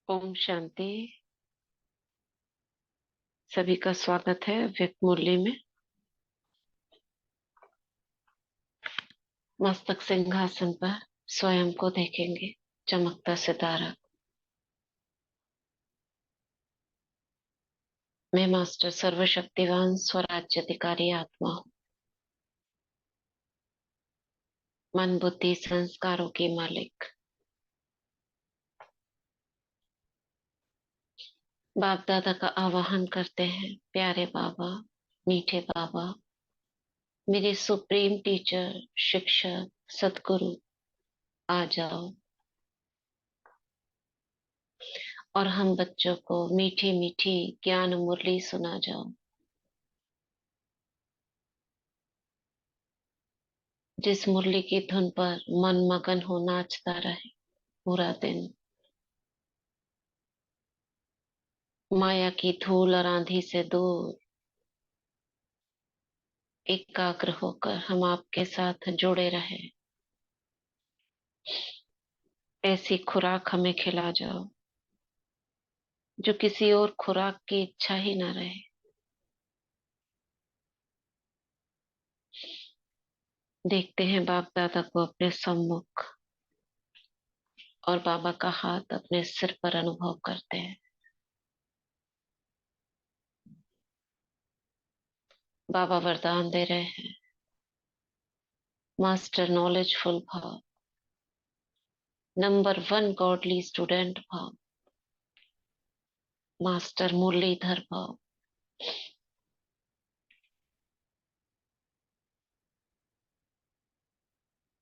ओम शांति। सभी का स्वागत है व्यक्त मुरली में। मस्तक सिंहासन पर स्वयं को देखेंगे, चमकता सितारा। मैं मास्टर सर्वशक्तिवान स्वराज्य अधिकारी आत्मा हूँ। मन बुद्धि संस्कारों की मालिक। बाप दादा का आवाहन करते हैं, प्यारे बाबा, मीठे बाबा, मेरे सुप्रीम टीचर, शिक्षक, सदगुरु, आ जाओ और हम बच्चों को मीठी मीठी ज्ञान मुरली सुना जाओ। जिस मुरली की धुन पर मन मगन हो नाचता रहे पूरा दिन। माया की धूल और आंधी से दूर एकाग्र होकर हम आपके साथ जुड़े रहे। ऐसी खुराक हमें खिला जाओ जो किसी और खुराक की इच्छा ही ना रहे। देखते हैं बाप दादा को अपने सम्मुख और बाबा का हाथ अपने सिर पर अनुभव करते हैं। बाबा वरदान दे रहे हैं, मास्टर नॉलेजफुल भाव, नंबर वन गॉडली स्टूडेंट भाव, मास्टर मुरलीधर भाव।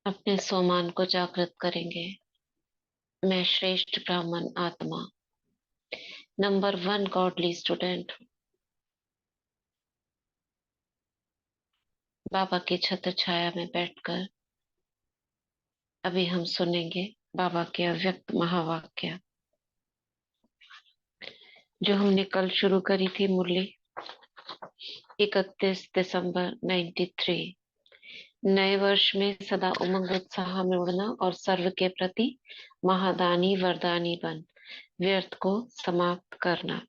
अपने स्वमान को जागृत करेंगे। मैं श्रेष्ठ ब्राह्मण आत्मा, नंबर वन गॉडली स्टूडेंट। बाबा की छत्र छाया में बैठकर अभी हम सुनेंगे बाबा के अव्यक्त महावाक्य, जो हमने कल शुरू करी थी मुरली 31 दिसंबर 93। नए वर्ष में सदा उमंग उत्साह में उड़ना और सर्व के प्रति महादानी वरदानी बन व्यर्थ को समाप्त करना।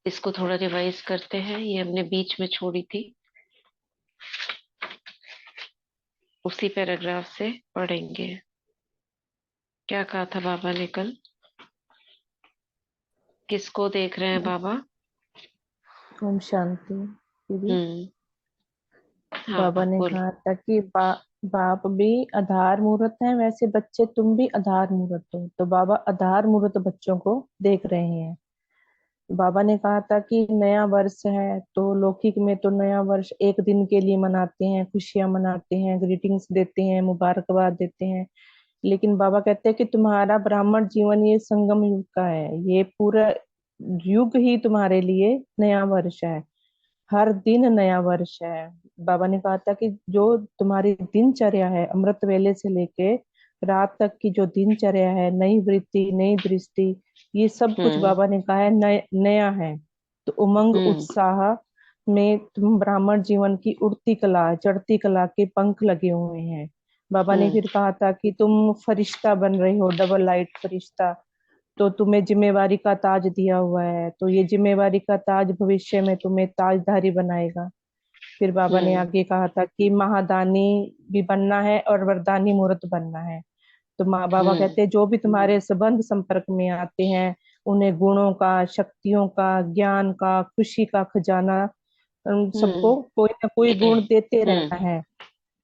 इसको थोड़ा रिवाइज करते हैं, ये हमने बीच में छोड़ी थी, उसी पैराग्राफ से पढ़ेंगे। क्या कहा था बाबा ने कल? किसको देख रहे हैं बाबा? ओम शांति दीदी। हम्म। हाँ, बाबा ने बोलो। कहा था कि बाप भी आधार मूर्त हैं, वैसे बच्चे तुम भी आधार मूर्त हो। तो बाबा आधार मूर्त बच्चों को देख रहे हैं। बाबा ने कहा था कि नया वर्ष है, तो लौकिक में तो नया वर्ष एक दिन के लिए मनाते हैं, खुशियां मनाते हैं, ग्रीटिंग्स देते हैं, मुबारकबाद देते हैं। लेकिन बाबा कहते हैं कि तुम्हारा ब्राह्मण जीवन ये संगम युग का है, ये पूरा युग ही तुम्हारे लिए नया वर्ष है। हर दिन नया वर्ष है। बाबा ने कहा था कि जो तुम्हारी दिनचर्या है, अमृत वेले से लेके रात तक की जो दिनचर्या है, नई वृत्ति, नई दृष्टि, ये सब कुछ हम्म। बाबा ने कहा है नया है। तो उमंग हम्म। उत्साह में तुम ब्राह्मण जीवन की उड़ती कला, चढ़ती कला के पंख लगे हुए हैं। बाबा ने हम्म। फिर कहा था कि तुम फरिश्ता बन रहे हो, डबल लाइट फरिश्ता। तो तुम्हें जिम्मेवारी का ताज दिया हुआ है, तो ये जिम्मेवारी का ताज भविष्य में तुम्हें ताजधारी बनाएगा। फिर बाबा ने हम्म। आगे कहा था कि महादानी भी बनना है और वरदानी मूर्त बनना है। तो माँ बाबा हम्म। कहते हैं जो भी तुम्हारे संबंध संपर्क में आते हैं, उन्हें गुणों का, शक्तियों का, ज्ञान का, खुशी का खजाना, उन सबको हम्म। कोई ना कोई गुण देते हम्म। रहना है।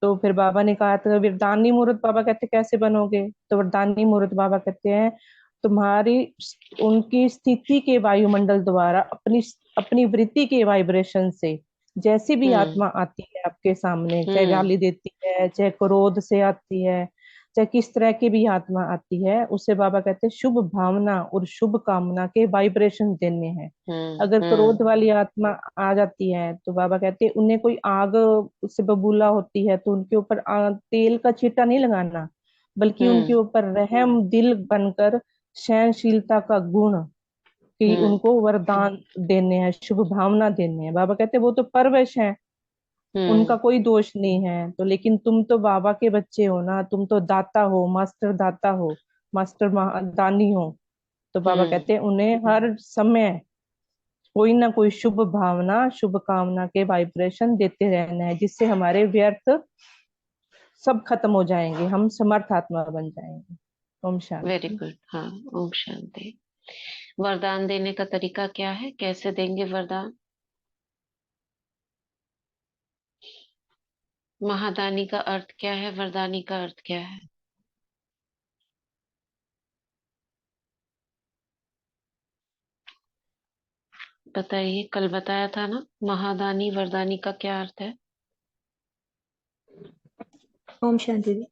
तो फिर बाबा ने कहा था वरदानी मूर्त, बाबा कहते कैसे बनोगे? तो वरदानी मूर्त बाबा कहते हैं तुम्हारी उनकी स्थिति के वायुमंडल द्वारा, अपनी अपनी वृत्ति के वाइब्रेशन से जैसी भी हम्म। आत्मा आती है आपके सामने, चाहे हम्म। गाली देती है, चाहे क्रोध से आती है, चाहे किस तरह की भी आत्मा आती है, उसे बाबा कहते हैं शुभ भावना और शुभ कामना के वाइब्रेशन देने हैं। हम्म। अगर हम्म। क्रोध वाली आत्मा आ जाती है तो बाबा कहते हैं उन्हें कोई आग उससे बबूला होती है तो उनके ऊपर तेल का छींटा नहीं लगाना, बल्कि उनके हम्म। ऊपर रहम दिल बनकर सहनशीलता का गुण कि हम्म। उनको वरदान देने हैं, शुभ भावना देने हैं। बाबा कहते हैं वो तो परवश है, उनका हम्म। कोई दोष नहीं है। तो लेकिन तुम तो बाबा के बच्चे हो ना, तुम तो दाता हो, मास्टर दाता हो। मास्टर दानी हो, तो बाबा हम्म। कहते हैं उन्हें हर समय कोई ना कोई शुभ भावना, शुभ कामना के वाइब्रेशन देते रहना है, जिससे हमारे व्यर्थ सब खत्म हो जाएंगे, हम समर्थ आत्मा बन जाएंगे। ओम वेरी शांति। गुड। हाँ। ओम शांति। वरदान देने का तरीका क्या है, कैसे देंगे वरदान? महादानी का अर्थ क्या है, वरदानी का अर्थ क्या है? बताइए, कल बताया था ना, महादानी वरदानी का क्या अर्थ है? ओम शांति जी।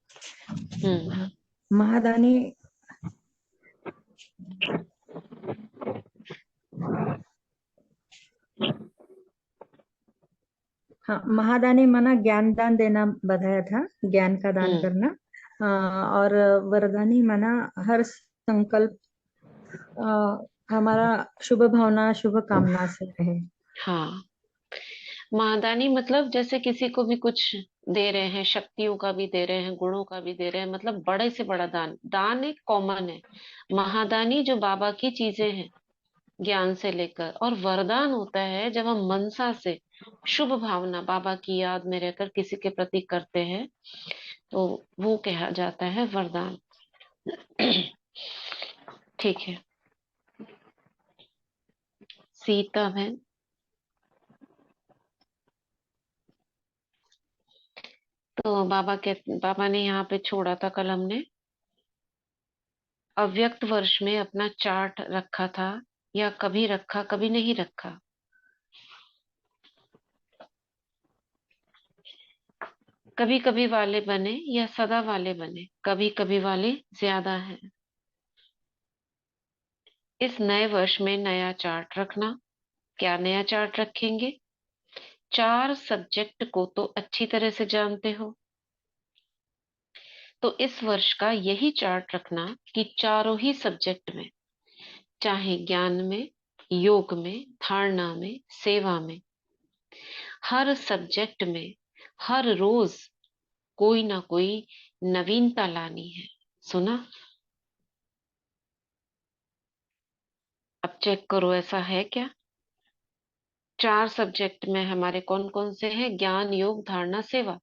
हम्म। महादानी हाँ, महादानी माना ज्ञान दान देना बताया था, ज्ञान का दान हम्म। करना। और वरदानी माना हर संकल्प हमारा शुभ भावना शुभ कामना से रहे। हाँ। महादानी मतलब जैसे किसी को भी कुछ दे रहे हैं, शक्तियों का भी दे रहे हैं, गुणों का भी दे रहे हैं, मतलब बड़े से बड़ा दान। दान एक कॉमन है। महादानी जो बाबा की चीजें हैं, ज्ञान से लेकर, और वरदान होता है जब हम मनसा से शुभ भावना बाबा की याद में रहकर किसी के प्रति करते हैं, तो वो कहा जाता है वरदान। ठीक है। सीता बहन, तो बाबा ने यहाँ पे छोड़ा था कल हमने, अव्यक्त वर्ष में अपना चार्ट रखा था, या कभी रखा कभी नहीं रखा? कभी कभी वाले बने या सदा वाले बने? कभी कभी वाले ज्यादा है। इस नए वर्ष में नया चार्ट रखना। क्या नया चार्ट रखेंगे? 4 सब्जेक्ट को तो अच्छी तरह से जानते हो, तो इस वर्ष का यही चार्ट रखना कि चारों ही सब्जेक्ट में, चाहे ज्ञान में, योग में, धारणा में, सेवा में, हर सब्जेक्ट में हर रोज कोई ना कोई नवीनता लानी है। सुना? अब चेक करो, ऐसा है क्या? 4 सब्जेक्ट में हमारे कौन कौन से हैं? ज्ञान, योग, धारणा, सेवा।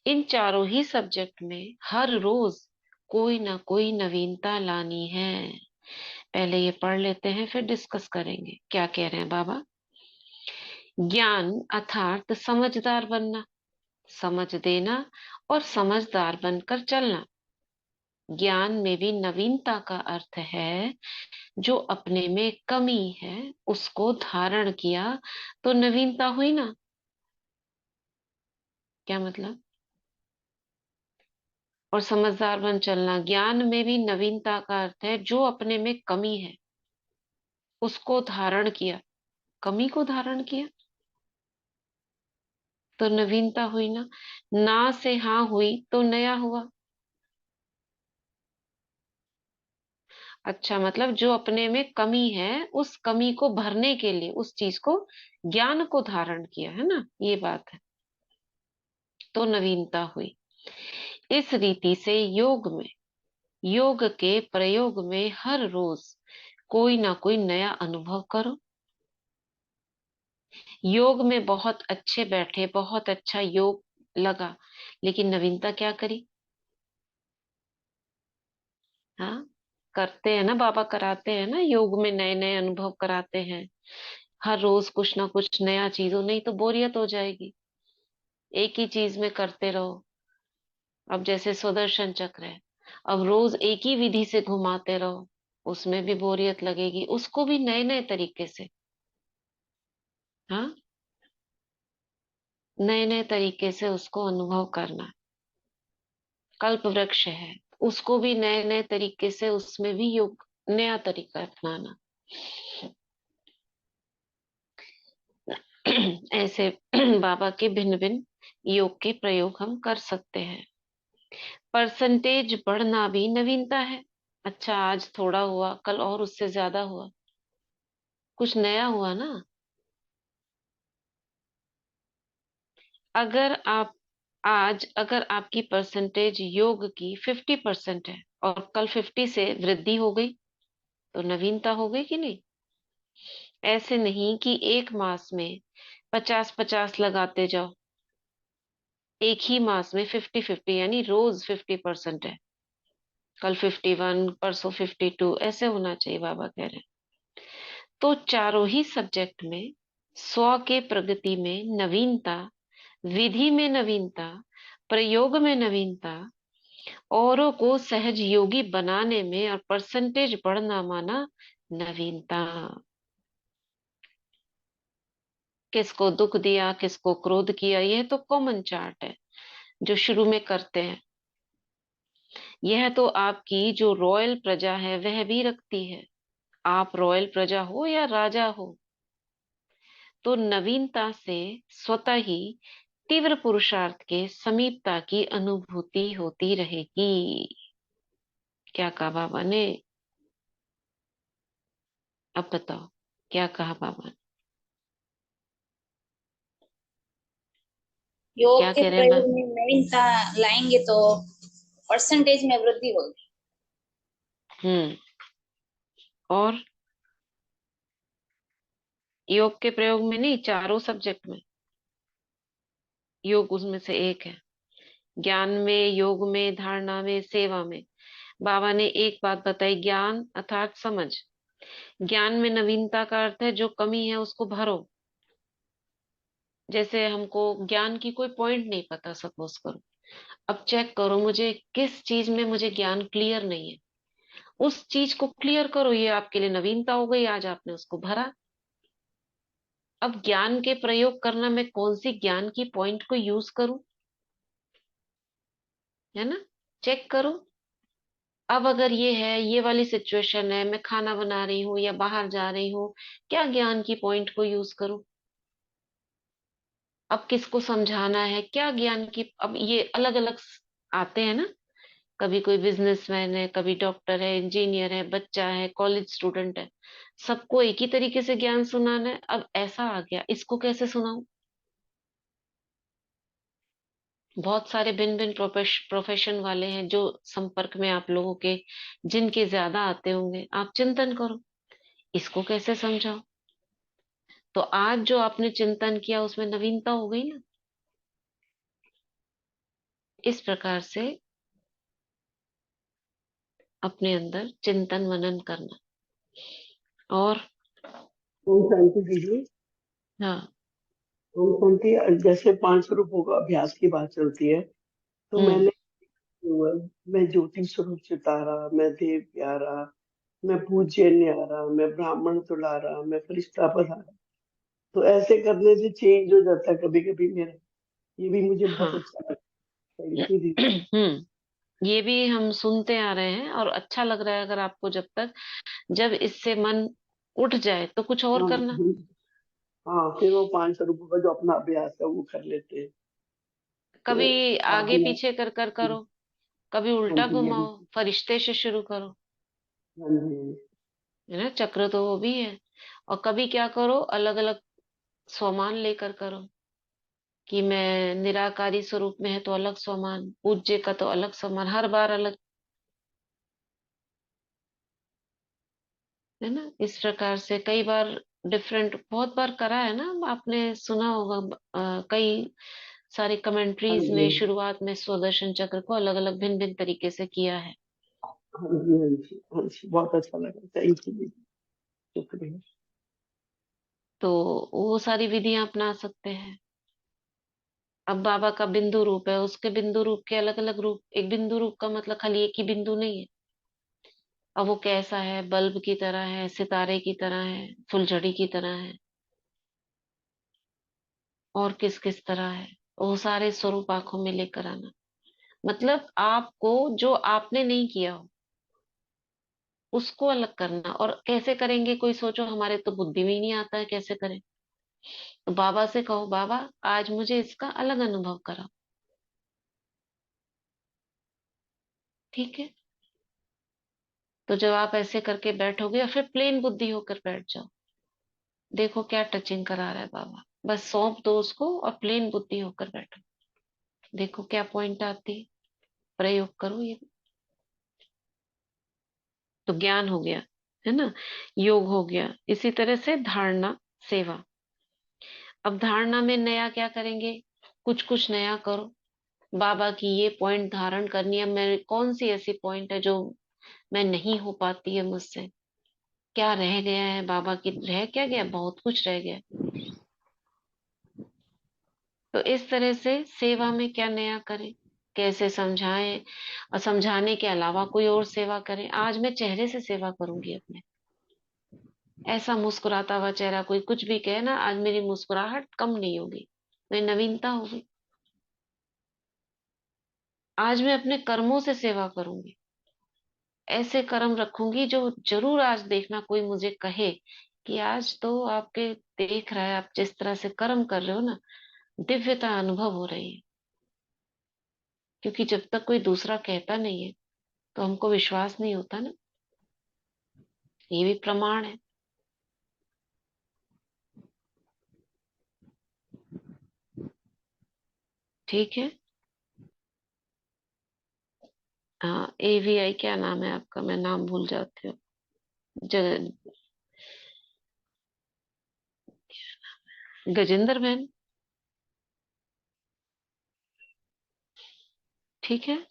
इन चारों ही सब्जेक्ट में हर रोज कोई ना कोई नवीनता लानी है। पहले ये पढ़ लेते हैं, फिर डिस्कस करेंगे क्या कह रहे हैं बाबा। ज्ञान अर्थात समझदार बनना, समझ देना और समझदार बनकर चलना। ज्ञान में भी नवीनता का अर्थ है, जो अपने में कमी है उसको धारण किया, तो नवीनता हुई ना। क्या मतलब? और समझदार बन चलना, ज्ञान में भी नवीनता का अर्थ है, जो अपने में कमी है उसको धारण किया। कमी को धारण किया तो नवीनता हुई ना। ना से हाँ हुई तो नया हुआ। अच्छा, मतलब जो अपने में कमी है उस कमी को भरने के लिए उस चीज को, ज्ञान को धारण किया है ना, ये बात है, तो नवीनता हुई। इस रीति से योग के प्रयोग में हर रोज कोई ना कोई नया अनुभव करो। योग में बहुत अच्छे बैठे, बहुत अच्छा योग लगा, लेकिन नवीनता क्या करी? हाँ, करते हैं ना बाबा, कराते हैं ना, योग में नए नए अनुभव कराते हैं। हर रोज कुछ ना कुछ नया चीज हो, नहीं तो बोरियत हो जाएगी। एक ही चीज में करते रहो। अब जैसे सुदर्शन चक्र है, अब रोज एक ही विधि से घुमाते रहो, उसमें भी बोरियत लगेगी। उसको भी नए नए तरीके से, हाँ, नए नए तरीके से उसको अनुभव करना। कल्प वृक्ष है, उसको भी नए नए तरीके से, उसमें भी योग नया तरीका अपनाना। ऐसे बाबा के भिन्न भिन्न योग के प्रयोग हम कर सकते हैं। परसेंटेज बढ़ना भी नवीनता है। अच्छा, आज थोड़ा हुआ, कल और उससे ज्यादा हुआ, कुछ नया हुआ ना। अगर आप आज अगर आपकी परसेंटेज योग की 50% है और कल 50 से वृद्धि हो गई, तो नवीनता हो गई कि नहीं? ऐसे नहीं कि एक मास में 50-50 लगाते जाओ, एक ही मास में 50-50, यानी रोज 50% है, कल 51, परसों 52, ऐसे होना चाहिए, बाबा कह रहे हैं। तो चारों ही सब्जेक्ट में स्व के प्रगति में नवीनता, विधि में नवीनता, प्रयोग में नवीनता, औरों को सहज योगी बनाने में और परसेंटेज बढ़ना माना नवीनता। किसको दुख दिया, किसको क्रोध किया, यह तो कॉमन चार्ट है जो शुरू में करते हैं। यह तो आपकी जो रॉयल प्रजा है वह भी रखती है। आप रॉयल प्रजा हो या राजा हो, तो नवीनता से स्वतः ही तीव्र पुरुषार्थ के समीपता की अनुभूति होती रहेगी। क्या कहा बाबा ने? अब बताओ, क्या कहा बाबा ने? योग क्या के कह रहे हैं प्रयोग में नवीनता लाएंगे तो परसेंटेज में वृद्धि होगी। और योग के प्रयोग में नहीं, चारों सब्जेक्ट में। योग उसमें से एक है। ज्ञान में, योग में, धारणा में, सेवा में। बाबा ने एक बात बताई, ज्ञान अर्थात समझ। ज्ञान में नवीनता का अर्थ है जो कमी है उसको भरो। जैसे हमको ज्ञान की कोई पॉइंट नहीं पता, सपोज करो, अब चेक करो मुझे किस चीज में मुझे ज्ञान क्लियर नहीं है, उस चीज को क्लियर करो, ये आपके लिए नवीनता हो गई, आज आपने उसको भरा। अब ज्ञान के प्रयोग करना, मैं कौन सी ज्ञान की पॉइंट को यूज करूं, है ना? चेक करो। अब अगर ये है, ये वाली सिचुएशन है, मैं खाना बना रही हूँ या बाहर जा रही हूँ, क्या ज्ञान की पॉइंट को यूज करूं? अब किसको समझाना है, क्या ज्ञान की, अब ये अलग अलग आते हैं ना। कभी कोई बिजनेसमैन है, कभी डॉक्टर है, इंजीनियर है, बच्चा है, कॉलेज स्टूडेंट है, सबको एक ही तरीके से ज्ञान सुनाना है। अब ऐसा आ गया, इसको कैसे सुनाऊं? बहुत सारे भिन्न भिन्न प्रोफेशन वाले हैं जो संपर्क में आप लोगों के, जिनके ज्यादा आते होंगे, आप चिंतन करो इसको कैसे समझाओ। तो आज जो आपने चिंतन किया उसमें नवीनता हो गई ना। इस प्रकार से अपने अंदर चिंतन मनन करना। और ओम शांति दीजिए। हाँ। ओम शांति। जैसे 5 स्वरूपों का अभ्यास की बात चलती है, तो हम्म। मैंने मैं ज्योति स्वरूप चितारा, मैं देव प्यारा, मैं पूज्य न्यारा, मैं ब्राह्मण दुलारा, मैं फरिश्ता पधारा। तो ऐसे करने से चेंज हो जाता है कभी कभी मेरा। ये भी मुझे बहुत हाँ। अच्छा लगता है। थैंक यू दीदी। ये भी हम सुनते आ रहे हैं और अच्छा लग रहा है। अगर आपको, जब तक, जब इससे मन उठ जाए तो कुछ और हाँ करना। हाँ, फिर वो 5 स्वरूपों का जो अपना अभ्यास है वो कर लेते हैं। तो कभी आप आगे भी पीछे कर कर करो, कभी हाँ उल्टा जी, हाँ घुमाओ, फरिश्ते से शुरू करो, हाँ जी, है ना? चक्र तो वो भी है। और कभी क्या करो, अलग अलग स्वमान लेकर करो, कि मैं निराकारी स्वरूप में है तो अलग स्वमान, पूज्य का तो अलग स्वमान, हर बार अलग, है ना? इस प्रकार से कई बार डिफरेंट, बहुत बार करा है ना आपने, सुना होगा। कई सारी हाँ कमेंट्रीज जी, में शुरुआत में स्वदर्शन चक्र को अलग अलग भिन्न भिन्न तरीके से किया है। हाँ जी, हाँ जी, हाँ जी, बहुत अच्छा लगा। थैंक यू दीदी, शुक्रिया। तो वो सारी विधियां अपना सकते हैं। अब बाबा का बिंदु रूप है, उसके बिंदु रूप के अलग अलग रूप। एक बिंदु रूप का मतलब खाली एक ही बिंदु नहीं है। अब वो कैसा है, बल्ब की तरह है, सितारे की तरह है, फुलझड़ी की तरह है, और किस किस तरह है, वो सारे स्वरूप आंखों में लेकर आना। मतलब आपको जो आपने नहीं किया हो उसको अलग करना। और कैसे करेंगे, कोई सोचो हमारे तो बुद्धि में ही नहीं आता है, कैसे करें? तो बाबा से कहो, बाबा आज मुझे इसका अलग अनुभव कराओ। ठीक है? तो जब आप ऐसे करके बैठोगे, या फिर प्लेन बुद्धि होकर बैठ जाओ, देखो क्या टचिंग करा रहा है बाबा, बस सौंप दो उसको और प्लेन बुद्धि होकर बैठो। देखो क्या पॉइंट आती, प्रयोग करो ये। तो ज्ञान हो गया, है ना, योग हो गया। इसी तरह से धारणा, सेवा। अब धारणा में नया क्या करेंगे, कुछ कुछ नया करो। बाबा की ये पॉइंट धारण करनी है। मेरे कौन सी ऐसी पॉइंट है जो मैं नहीं हो पाती है मुझसे, क्या रह गया है बाबा की, रह क्या गया, बहुत कुछ रह गया। तो इस तरह से सेवा में क्या नया करें, कैसे समझाएं, और समझाने के अलावा कोई और सेवा करें। आज मैं चेहरे से सेवा करूंगी अपने, ऐसा मुस्कुराता हुआ चेहरा, कोई कुछ भी कहे ना, आज मेरी मुस्कुराहट कम नहीं होगी, मेरी नवीनता होगी। आज मैं अपने कर्मों से सेवा करूंगी, ऐसे कर्म रखूंगी जो जरूर आज देखना कोई मुझे कहे कि आज तो आपके, देख रहा है आप जिस तरह से कर्म कर रहे हो ना, दिव्यता अनुभव हो रही है। क्योंकि जब तक कोई दूसरा कहता नहीं है तो हमको विश्वास नहीं होता ना, ये भी प्रमाण है। ठीक है। हाँ, एवीआई क्या नाम है आपका, मैं नाम भूल जाती हूँ। ज- गजेंद्र बहन। ठीक है।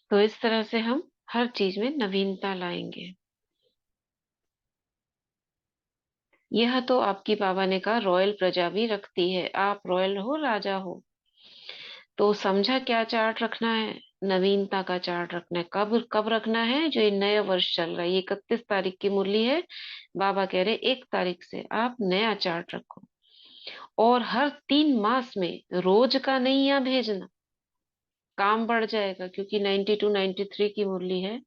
तो इस तरह से हम हर चीज में नवीनता लाएंगे। यह तो आपकी बाबा ने कहा रॉयल प्रजा भी रखती है, आप रॉयल हो, राजा हो। तो समझा क्या चार्ट रखना है, नवीनता का चार्ट रखना है। कब कब रखना है, जो ये नया वर्ष चल रहा है, ये 31 तारीख की मुरली है। बाबा कह रहे 1 तारीख से आप नया चार्ट रखो, और हर 3 मास में रोज का नहीं यहाँ भेजना, काम बढ़ जाएगा। क्योंकि 92 93 की मुरली है।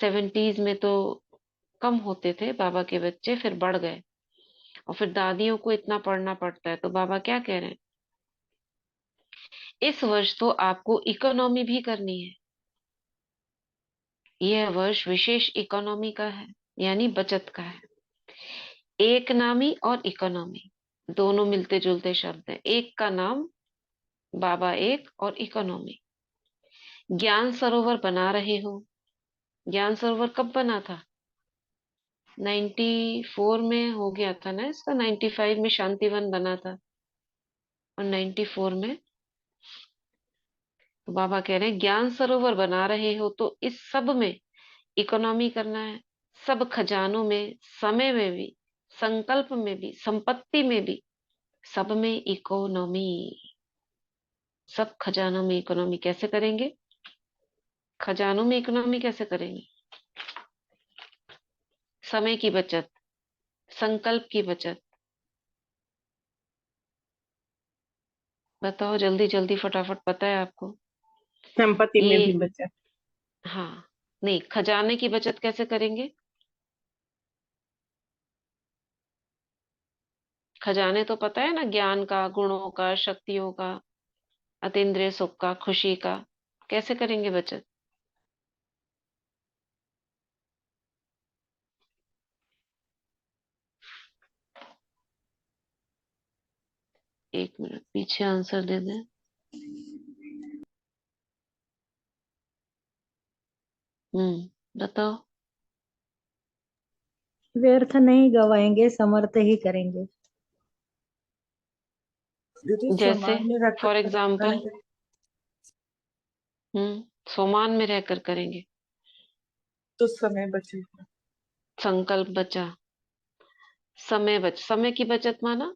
70s में तो कम होते थे बाबा के बच्चे, फिर बढ़ गए, और फिर दादियों को इतना पढ़ना पड़ता है। तो बाबा क्या कह रहे हैं, इस वर्ष तो आपको इकोनॉमी भी करनी है। यह वर्ष विशेष इकोनॉमी का है, यानी बचत का है। एक नामी और इकोनॉमी दोनों मिलते जुलते शब्द हैं। एक का नाम बाबा एक, और इकोनॉमी। ज्ञान सरोवर बना रहे हो। ज्ञान सरोवर कब बना था, 94 में हो गया था ना इसका, 95 में शांतिवन बना था, और 94 में। तो बाबा कह रहे हैं ज्ञान सरोवर बना रहे हो, तो इस सब में इकोनॉमी करना है। सब खजानों में, समय में भी, संकल्प में भी, संपत्ति में भी, सब में इकोनॉमी। सब खजानों में इकोनॉमी कैसे करेंगे, खजानों में इकोनॉमी कैसे करेंगे, समय की बचत, संकल्प की बचत। बताओ जल्दी जल्दी फटाफट, पता है आपको संपत्ति में भी ये। बचत। हाँ, नहीं, खजाने की बचत कैसे करेंगे, खजाने तो पता है ना, ज्ञान का, गुणों का, शक्तियों का, अतीन्द्रिय सुख का, खुशी का। कैसे करेंगे बचत। 1 मिनट पीछे आंसर दे दें। बताओ। व्यर्थ नहीं गवाएंगे, समर्थ ही करेंगे। दीदी जैसे सामान्य रखकर फॉर करेंगे। एग्जाम्पल, सोमान में रहकर करेंगे, तो समय बचेगा। संकल्प बचा, समय की बचत माना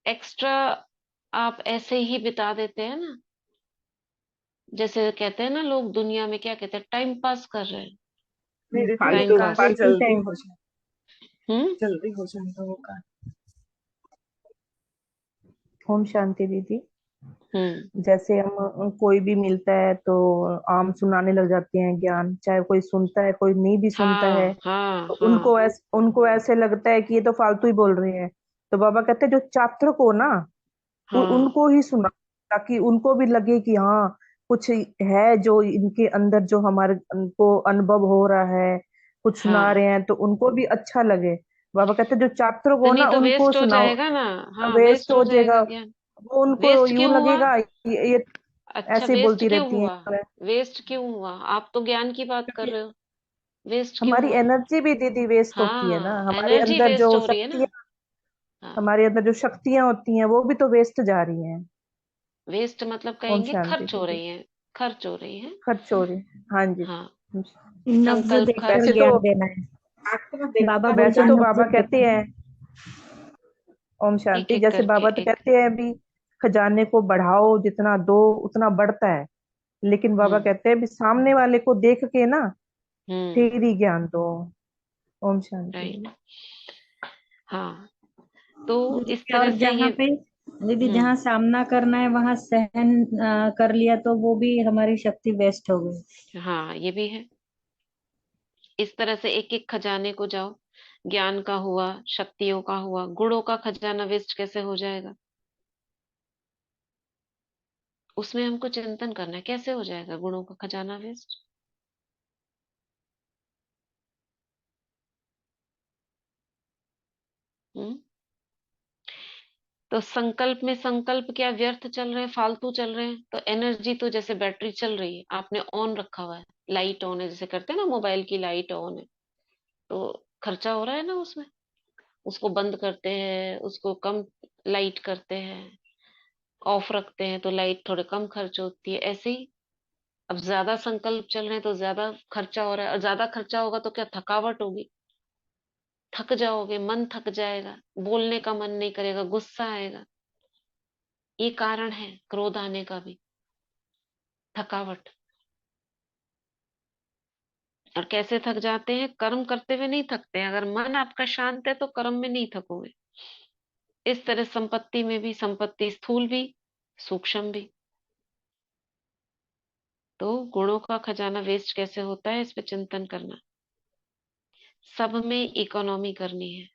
एक्स्ट्रा आप ऐसे ही बिता देते हैं ना। जैसे कहते हैं ना लोग, दुनिया में क्या कहते हैं, टाइम पास कर रहे हैं, मेरे टाइम फालतू पास। पास जल्दी टाइम। हो जाए, हम्म। जल्दी हो जाएगा वो काम। ओम शांति दीदी। हम्म। जैसे हम कोई भी मिलता है तो आम सुनाने लग जाते हैं ज्ञान, चाहे कोई सुनता है कोई नहीं भी सुनता है। हाँ हाँ तो हाँ उनको ऐसे लगता है कि ये तो फालतू ही बोल रहे हैं। तो बाबा कहते हैं जो चातक हो ना, हाँ उनको ही सुना, ताकि उनको भी लगे कि हाँ कुछ है जो इनके अंदर, जो हमारे को अनुभव हो रहा है, कुछ सुना हाँ रहे हैं तो उनको भी अच्छा लगे। बाबा कहते जो चातुर तो हो नहीं ना तो उनको वेस्ट हो सुनाओ, जाएगा ना। हाँ, वेस्ट वेस्ट हो हो जाएगा जाएगा। ज्ञान। वो उनको वेस्ट यूं क्यों हुआ? लगेगा ये अच्छा, ऐसे ही वेस्ट बोलती क्यों रहती हुआ? हैं। वेस्ट क्यों हुआ? आप तो ज्ञान की बात कर क्योंकि रहे हो। वेस्ट क्यों हमारी हुआ? एनर्जी भी दीदी वेस्ट होती है ना, हाँ, हमारे एनर्जी अंदर जो वेस्ट हो रही है ना। शक्तियां, हाँ, हमारे अंदर जो शक्तियां होती हैं वो भी तो वेस्ट जा रही हैं। वेस्ट मतलब ओम कहेंगे शांति खर्च हो दीदी। रही है। खर्च हो रही है। खर्च हो रही। हाँ जी। हाँ, नब्ज संकल्प देकर वैसे खर्च। तो ज्ञान देना है। बाबा बोलते वैसे हैं तो नब्ज बाबा कहते देकर। हैं, ओम एक शांति, एक जैसे करके बाबा तो एक। कहते हैं भी खजाने को बढ़ाओ, जितना दो उतना बढ़ता है। लेकिन बाबा हम्म। कहते हैं भी सामने वाले को देख के ना हम्म। फिर ही ज्ञान दो। ओम शांति राइट। दीदी। हाँ, तो इस दीदी, तरह और से ये। जहाँ पे दीदी हम्म। जहाँ सामना करना है वहां सहन कर लिया तो वो भी हमारी शक्ति वेस्ट हो गई। हाँ, ये भी है। इस तरह से एक एक खजाने को जाओ। ज्ञान का हुआ, शक्तियों का हुआ, गुणों का खजाना वेस्ट कैसे हो जाएगा? उसमें हमको चिंतन करना है, कैसे हो जाएगा गुणों का खजाना वेस्ट? हम्म। तो संकल्प में संकल्प क्या व्यर्थ चल रहे हैं, फालतू चल रहे हैं? तो एनर्जी तो जैसे बैटरी चल रही है, आपने ऑन रखा हुआ है, लाइट ऑन है, जैसे करते हैं ना, मोबाइल की लाइट ऑन है, तो खर्चा हो रहा है ना उसमें। उसको बंद करते हैं, उसको कम लाइट करते हैं, ऑफ रखते हैं, तो लाइट थोड़े कम खर्च होती है, ऐसे ही। अब ज्यादा संकल्प चल रहे हैं तो ज्यादा खर्चा हो रहा है, और ज्यादा खर्चा होगा तो क्या थकावट होगी, थक जाओगे, मन थक जाएगा, बोलने का मन नहीं करेगा, गुस्सा आएगा। ये कारण है क्रोध आने का भी, थकावट। और कैसे थक जाते हैं? कर्म करते हुए नहीं थकते हैं। अगर मन आपका शांत है तो कर्म में नहीं थकोगे। इस तरह संपत्ति में भी, संपत्ति स्थूल भी, सूक्ष्म भी। तो गुणों का खजाना वेस्ट कैसे होता है, इस पे चिंतन करना। सब में इकोनॉमी करनी है।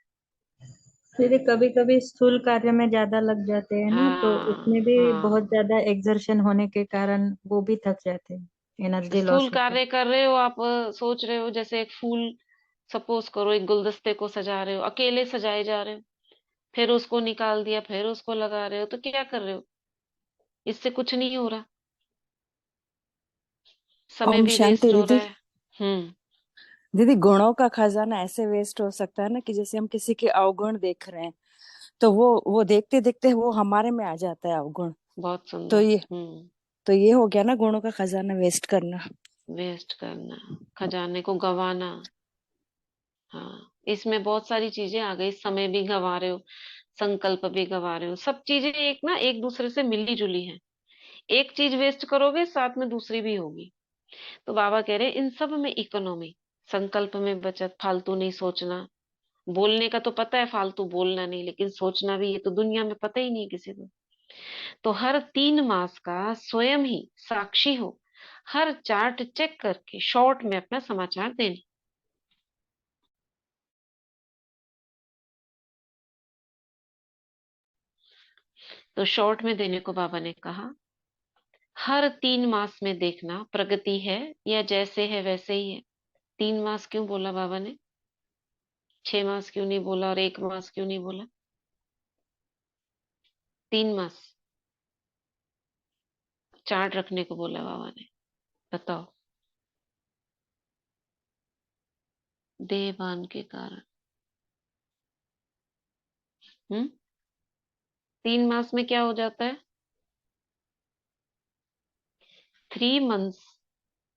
दीदी कभी कभी स्थूल कार्य में ज्यादा लग जाते हैं ना, तो उसमें हाँ, भी बहुत हाँ। ज्यादा एक्सर्शन होने के कारण वो भी थक जाते हैं, एनर्जी स्थूल लॉस होता है। कार्य कर रहे हो आप, सोच रहे हो जैसे एक फूल, सपोज करो एक गुलदस्ते को सजा रहे हो, अकेले सजाए जा रहे हो, फिर उसको निकाल दिया, फिर उसको लगा रहे हो, तो क्या कर रहे हो? इससे कुछ नहीं हो रहा, समय ओम भी शांति वेस्ट हो रहा दीदी। है। हम्म। दीदी गुणों का खजाना ऐसे वेस्ट हो सकता है ना कि जैसे हम किसी के अवगुण देख रहे हैं तो वो देखते देखते वो हमारे में आ जाता है अवगुण। बहुत तो सुंदर। ये हम्म। तो ये हो गया ना गुणों का खजाना वेस्ट करना। वेस्ट करना, खजाने को गंवाना। हाँ, इसमें बहुत सारी चीजें आ गई, समय भी गंवा रहे हो, संकल्प भी गंवा रहे हो, सब चीजें एक ना एक दूसरे से मिली जुली हैं। एक चीज वेस्ट करोगे, साथ में दूसरी भी होगी। तो बाबा कह रहे हैं इन सब में इकोनॉमी, संकल्प में बचत, फालतू नहीं सोचना। बोलने का तो पता है, फालतू बोलना नहीं, लेकिन सोचना भी, ये तो दुनिया में पता ही नहीं किसी को। तो हर 3 मास का स्वयं ही साक्षी हो, हर चार्ट चेक करके शॉर्ट में अपना समाचार देने। तो शॉर्ट में देने को बाबा ने कहा, हर 3 मास में देखना प्रगति है या जैसे है वैसे ही है। 3 मास क्यों बोला बाबा ने? 6 मास क्यों नहीं बोला, और 1 मास क्यों नहीं बोला? 3 मास चार्ट रखने को बोला बाबा ने। बताओ। देहभान के कारण। हम्म। 3 मास में क्या हो जाता है? 3 मंथ्स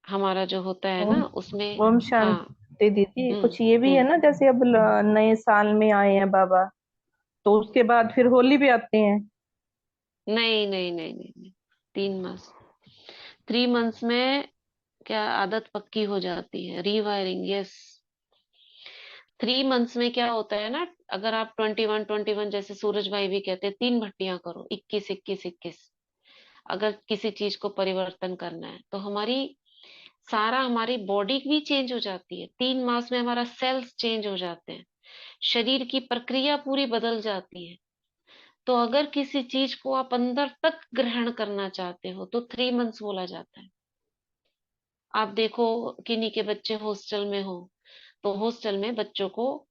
हमारा जो होता है ओम ना उसमें। ओम हाँ। शांति दीदी, हम्म। कुछ ये भी है हम्म। ना, जैसे अब नए साल में आए हैं बाबा, तो उसके बाद फिर होली भी आते हैं। नहीं, नहीं, नहीं, नहीं, नहीं। 3 मास, 3 मंथ्स में क्या आदत पक्की हो जाती है, रीवायरिंग, यस। 3 मंथ्स में क्या होता है ना, अगर आप 21 21, जैसे सूरज भाई भी कहते हैं, 3 भट्टियां करो, 21 21 21। अगर किसी चीज को परिवर्तन करना है तो हमारी बॉडी भी चेंज हो जाती है। 3 मास में हमारा सेल्स चेंज हो जाते हैं, शरीर की प्रक्रिया पूरी बदल जाती है। तो अगर किसी चीज को आप अंदर तक ग्रहण करना चाहते हो तो 3 मंथ्स बोला जाता है। आप देखो, किन्हीं के बच्चे हॉस्टल में हो, तो हॉस्टल में बच्चों को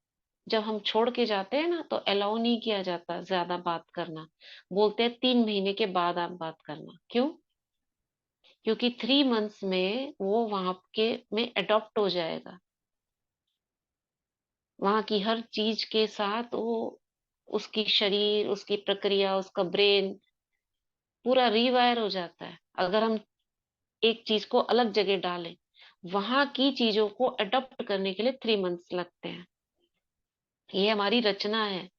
जब हम छोड़ के जाते हैं ना तो अलाउ नहीं किया जाता ज्यादा बात करना, बोलते हैं 3 महीने के बाद आप बात करना। क्यों? क्योंकि 3 मंथ्स में वो वहां के में अडॉप्ट हो जाएगा, वहां की हर चीज के साथ वो, उसकी शरीर, उसकी प्रक्रिया, उसका ब्रेन पूरा रीवायर हो जाता है। अगर हम एक चीज को अलग जगह डालें, वहां की चीजों को अडॉप्ट करने के लिए 3 मंथ्स लगते हैं। ये हमारी रचना है,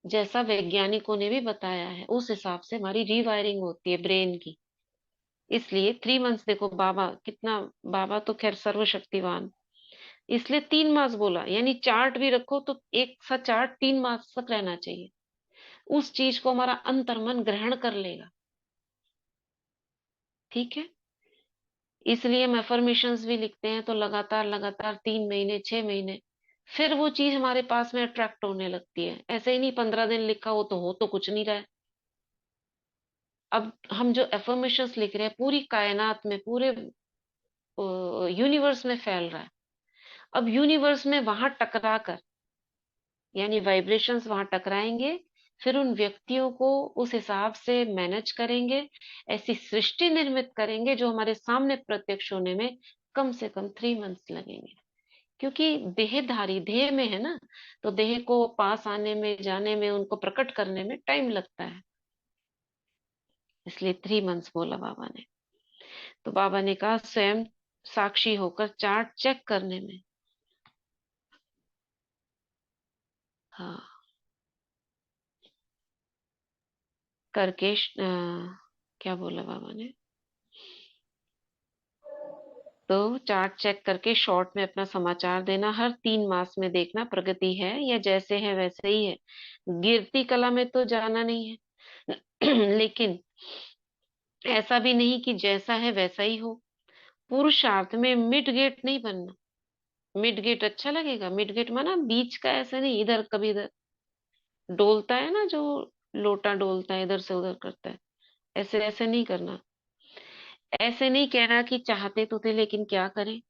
जैसा वैज्ञानिकों ने भी बताया है उस हिसाब से हमारी रीवायरिंग होती है ब्रेन की। इसलिए 3 मंथ्स, देखो बाबा कितना, बाबा तो खैर सर्वशक्तिवान, इसलिए 3 मास बोला, यानी चार्ट भी रखो तो एक सा चार्ट 3 मास तक रहना चाहिए। उस चीज को हमारा अंतर्मन ग्रहण कर लेगा। ठीक है, इसलिए हम एफर्मेशंस भी लिखते हैं तो लगातार लगातार 3 महीने 6 महीने, फिर वो चीज हमारे पास में अट्रैक्ट होने लगती है। ऐसे ही नहीं 15 दिन लिखा हो तो कुछ नहीं रहा है। अब हम जो एफर्मेशंस लिख रहे हैं पूरी कायनात में, पूरे यूनिवर्स में फैल रहा है। अब यूनिवर्स में वहां टकरा कर, यानी वाइब्रेशंस वहां टकराएंगे, फिर उन व्यक्तियों को उस हिसाब से मैनेज करेंगे, ऐसी सृष्टि निर्मित करेंगे जो हमारे सामने प्रत्यक्ष होने में कम से कम 3 मंथ्स लगेंगे। क्योंकि देहधारी देह में है ना, तो देह को पास आने में, जाने में, उनको प्रकट करने में टाइम लगता है। इसलिए 3 मंथ्स बोला बाबा ने। तो बाबा ने कहा स्वयं साक्षी होकर चार्ट चेक करने में। हाँ, करके क्या बोला बाबा ने, तो चार्ट चेक करके शॉर्ट में अपना समाचार देना, हर 3 मास में देखना प्रगति है या जैसे है वैसे ही है। गिरती कला में तो जाना नहीं है लेकिन ऐसा भी नहीं कि जैसा है वैसा ही हो। पुरुषार्थ में मिड गेट नहीं बनना। मिड गेट अच्छा लगेगा, मिड गेट माना बीच का, ऐसा नहीं इधर कभी इधर डोलता है ना, जो लोटा डोलता है इधर से उधर करता है, ऐसे ऐसे नहीं करना। ऐसे नहीं कहना कि चाहते तो थे लेकिन क्या करें,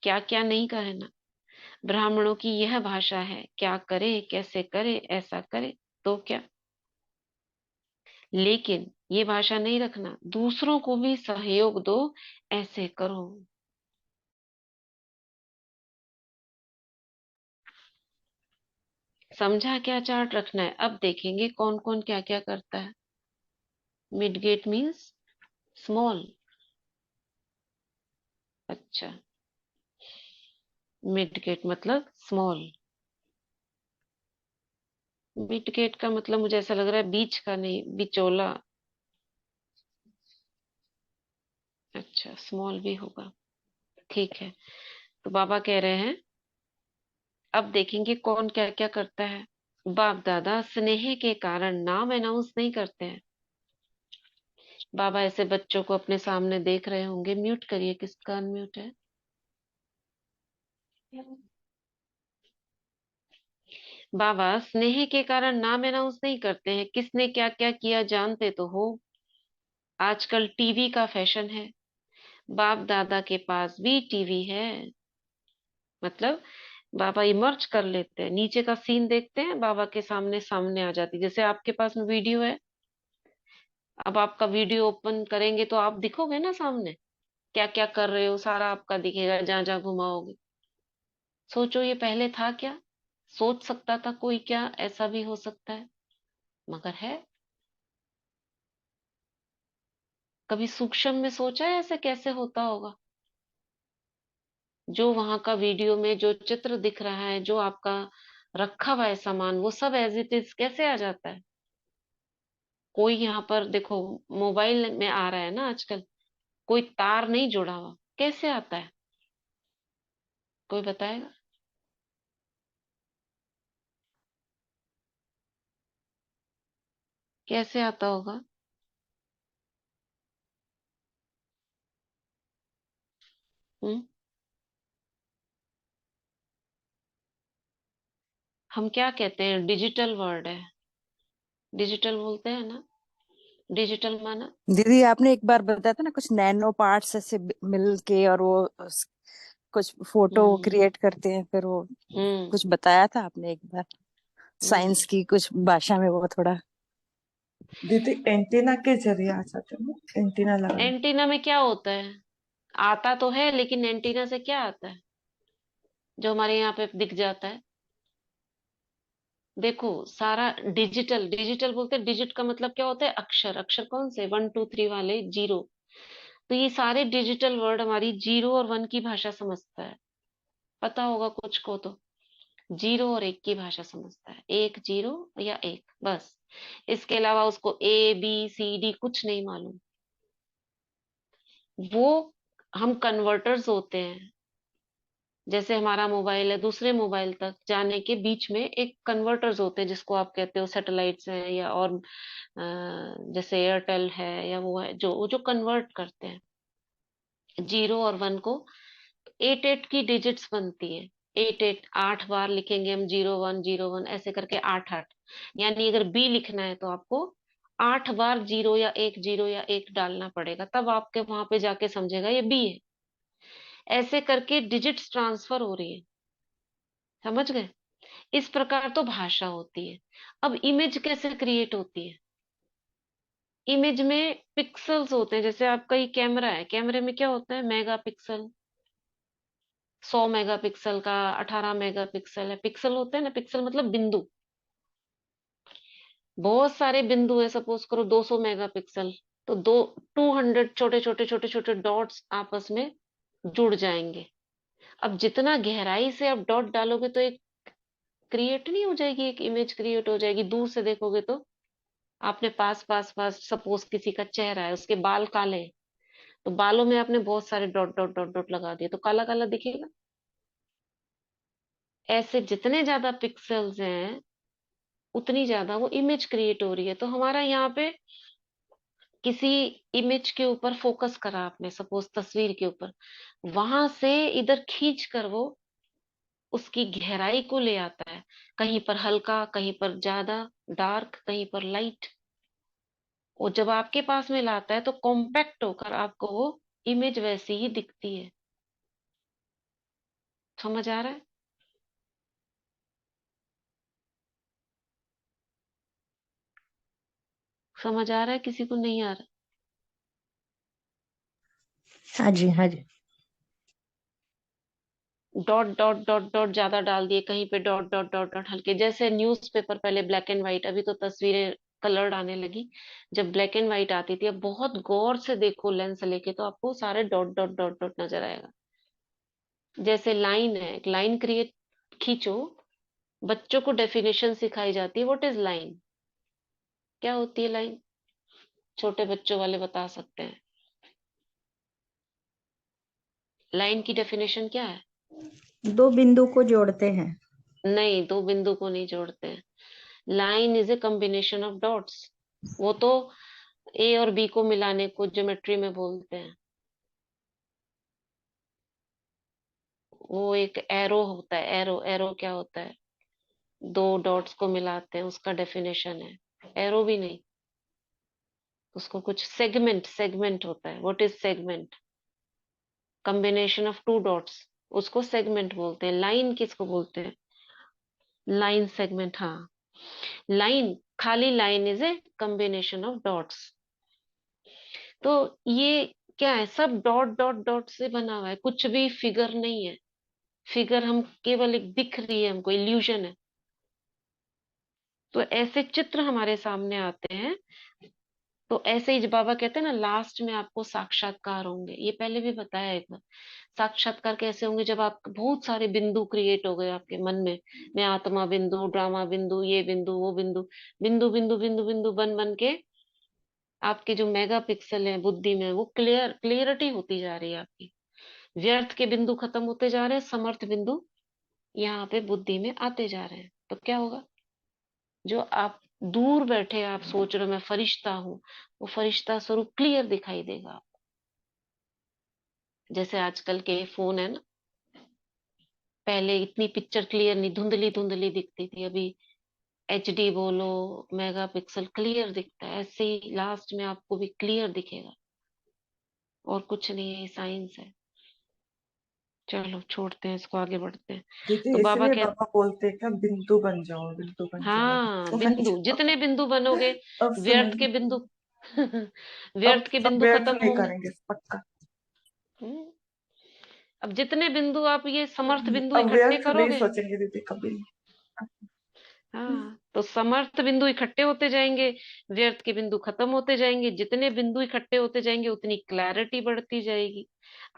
क्या क्या नहीं करें ना। ब्राह्मणों की यह भाषा है, क्या करे कैसे करे ऐसा करे तो क्या। लेकिन ये भाषा नहीं रखना, दूसरों को भी सहयोग दो, ऐसे करो। समझा क्या चार्ट रखना है? अब देखेंगे कौन कौन क्या क्या करता है। Mid gate means small. अच्छा, मिड गेट मतलब स्मॉल। मिड गेट का मतलब मुझे ऐसा लग रहा है बीच का नहीं, बिचौला। अच्छा, स्मॉल भी होगा, ठीक है। तो बाबा कह रहे हैं अब देखेंगे कौन क्या क्या करता है। बाप दादा स्नेह के कारण नाम अनाउंस नहीं करते हैं। बाबा ऐसे बच्चों को अपने सामने देख रहे होंगे, म्यूट करिए, किसका अनम्यूट है। बाबा स्नेह के कारण नाम अनाउंस नहीं करते हैं, किसने क्या क्या किया जानते तो हो। आजकल टीवी का फैशन है, बाप दादा के पास भी टीवी है। मतलब बाबा इमर्ज कर लेते हैं, नीचे का सीन देखते हैं, बाबा के सामने सामने आ जाती, जैसे आपके पास में वीडियो है। अब आपका वीडियो ओपन करेंगे तो आप दिखोगे ना सामने, क्या क्या कर रहे हो सारा आपका दिखेगा, जहां जहां घुमाओगे। सोचो ये पहले था क्या? सोच सकता था कोई क्या ऐसा भी हो सकता है? मगर है। कभी सूक्ष्म में सोचा है ऐसे कैसे होता होगा? जो वहां का वीडियो में जो चित्र दिख रहा है, जो आपका रखा हुआ है सामान, वो सब एज इट इज कैसे आ जाता है? कोई यहाँ पर देखो, मोबाइल में आ रहा है ना आजकल, कोई तार नहीं जुड़ा हुआ, कैसे आता है? कोई बताएगा? कैसे आता होगा? हम्म, हम क्या कहते हैं, डिजिटल वर्ड है, डिजिटल बोलते हैं ना। डिजिटल माना, दीदी आपने एक बार बताया था ना कुछ नैनो पार्ट्स ऐसे मिल के और वो कुछ फोटो हम्म क्रिएट करते हैं, फिर वो हम्म कुछ बताया था आपने एक बार हम्म। साइंस की कुछ भाषा में, वो थोड़ा। दीदी एंटीना के जरिए आ जाते हैं ना, एंटीना लगाना। एंटीना में क्या होता है? आता तो है, लेकिन एंटीना से क्या आता है जो हमारे यहाँ पे दिख जाता है? देखो, सारा डिजिटल, डिजिटल बोलते हैं, डिजिट का मतलब क्या होता है? अक्षर। अक्षर कौन से? 1 2 3 वाले, जीरो। तो ये सारे डिजिटल वर्ड हमारी जीरो और वन की भाषा समझता है। पता होगा कुछ को तो। जीरो और एक की भाषा समझता है, एक जीरो या एक, बस। इसके अलावा उसको ए बी सी डी कुछ नहीं मालूम। वो हम कन्वर्टर्स होते हैं। जैसे हमारा मोबाइल है, दूसरे मोबाइल तक जाने के बीच में एक कन्वर्टर्स होते हैं, जिसको आप कहते हो सैटेलाइट्स हैं, या और जैसे एयरटेल है, या वो है जो कन्वर्ट करते हैं जीरो और वन को। 8 8 की डिजिट्स बनती है। 8 8, 8 बार लिखेंगे हम, 0 1 0 1 ऐसे करके, 8 8। यानी अगर बी लिखना है तो आपको 8 बार जीरो या एक, जीरो या एक डालना पड़ेगा, तब आपके वहां पे जाके समझेगा ये बी है। ऐसे करके डिजिट्स ट्रांसफर हो रही है। समझ गए? इस प्रकार तो भाषा होती है। अब इमेज कैसे क्रिएट होती है? इमेज में पिक्सल्स होते हैं। जैसे आपका ये कैमरा है, कैमरे में क्या होता है? मेगापिक्सल, 100 मेगापिक्सल का, 18 मेगापिक्सल है, पिक्सल होते हैं ना। पिक्सल मतलब बिंदु। बहुत सारे बिंदु है, सपोज करो 200 मेगापिक्सल। तो 200 छोटे छोटे छोटे छोटे डॉट्स आपस में जुड़ जाएंगे। अब जितना गहराई से आप डॉट डालोगे, तो एक क्रिएट नहीं हो जाएगी, एक इमेज क्रिएट हो जाएगी। दूर से देखोगे तो आपने पास पास पास, सपोज किसी का चेहरा है, उसके बाल काले हैं, तो बालों में आपने बहुत सारे डॉट डॉट डॉट डॉट लगा दिए, तो काला काला दिखेगा। ऐसे जितने ज्यादा पिक्सल्स हैं, उतनी ज्यादा वो इमेज क्रिएट हो रही है। तो हमारा यहाँ पे किसी इमेज के ऊपर फोकस करा आपने, सपोज तस्वीर के ऊपर, वहां से इधर खींच कर वो उसकी गहराई को ले आता है। कहीं पर हल्का, कहीं पर ज्यादा डार्क, कहीं पर लाइट। वो जब आपके पास में लाता है, तो कॉम्पैक्ट होकर आपको वो इमेज वैसी ही दिखती है। समझ आ रहा है? समझ आ रहा है? किसी को नहीं आ रहा? हाँ जी, हाँ जी। डॉट डॉट डॉट डॉट ज्यादा डाल दिए, कहीं पे डॉट डॉट डॉट डॉट हल्के। जैसे न्यूज़पेपर पहले ब्लैक एंड व्हाइट, अभी तो तस्वीरें कलर्ड आने लगी। जब ब्लैक एंड व्हाइट आती थी, अब बहुत गौर से देखो लेंस लेके, तो आपको सारे डॉट डॉट डॉट डॉट नजर आएगा। जैसे लाइन है, एक लाइन क्रिएट, खींचो। बच्चों को डेफिनेशन सिखाई जाती है, व्हाट इज लाइन, क्या होती है लाइन? छोटे बच्चों वाले बता सकते हैं। लाइन की डेफिनेशन क्या है? दो बिंदु को जोड़ते हैं। नहीं, दो बिंदु को नहीं जोड़ते हैं। Line is a combination of dots. वो तो ए और बी को मिलाने को ज्योमेट्री में बोलते हैं। वो एक एरो होता है। एरो, एरो क्या होता है? दो डॉट्स को मिलाते हैं, उसका डेफिनेशन है। एरो भी नहीं, उसको कुछ सेगमेंट, सेगमेंट होता है। What is segment? Combination of to dots, उसको सेगमेंट बोलते हैं। लाइन किसको बोलते हैं? लाइन, सेगमेंट, हाँ। लाइन, खाली line is a combination of dots. तो ये क्या है? सब डॉट डॉट डॉट से बना हुआ है, कुछ भी फिगर नहीं है। फिगर हम केवल एक दिख रही है, हमको इल्यूजन है। तो ऐसे चित्र हमारे सामने आते हैं। तो ऐसे ही जब बाबा कहते हैं ना, लास्ट में आपको साक्षात्कार होंगे, ये पहले भी बताया एक बार। साक्षात्कार कैसे होंगे? जब आप बहुत सारे बिंदु क्रिएट हो गए आपके मन में, मैं आत्मा बिंदु, ड्रामा बिंदु, ये बिंदु, वो बिंदु, बिंदु बिंदु बिंदु बिंदु बन बन के आपके जो मेगा पिक्सल है बुद्धि में, वो क्लियरिटी होती जा रही है आपकी। व्यर्थ के बिंदु खत्म होते जा रहे हैं, समर्थ बिंदु यहाँ पे बुद्धि में आते जा रहे हैं। तो क्या होगा? जो आप दूर बैठे आप सोच रहे हो मैं फरिश्ता हूँ, वो फरिश्ता स्वरूप क्लियर दिखाई देगा। जैसे आजकल के फोन है ना, पहले इतनी पिक्चर क्लियर नहीं, धुंधली धुंधली दिखती थी, अभी HD बोलो, मेगा पिक्सल, क्लियर दिखता है। ऐसे ही लास्ट में आपको भी क्लियर दिखेगा। और कुछ नहीं है, साइंस है। चलो छोड़ते हैं इसको, आगे बढ़ते हैं। दीदी तो बाबा इसलिए कहते, बाबा बोलते हैं क्या, बिंदु बन जाओ, बिंदु बन जाओ, हाँ बिंदु बन बिंदु, जाओ। जितने बिंदु बनोगे अब समझ व्यर्थ के में, बिंदु अब व्यर्थ के सब बिंदु व्यर्थ खत्म नहीं होंगे। करेंगे पक्का। हम्म, अब जितने बिंदु आप ये समर्थ बिंदु अब इकट्ठे व्यर्थ नहीं करोगे, सोचेंगे दीदी कभी। हाँ तो समर्थ बिंदु इकट्ठे होते जाएंगे, व्यर्थ के बिंदु खत्म होते जाएंगे। जितने बिंदु इकट्ठे होते जाएंगे उतनी क्लैरिटी बढ़ती जाएगी।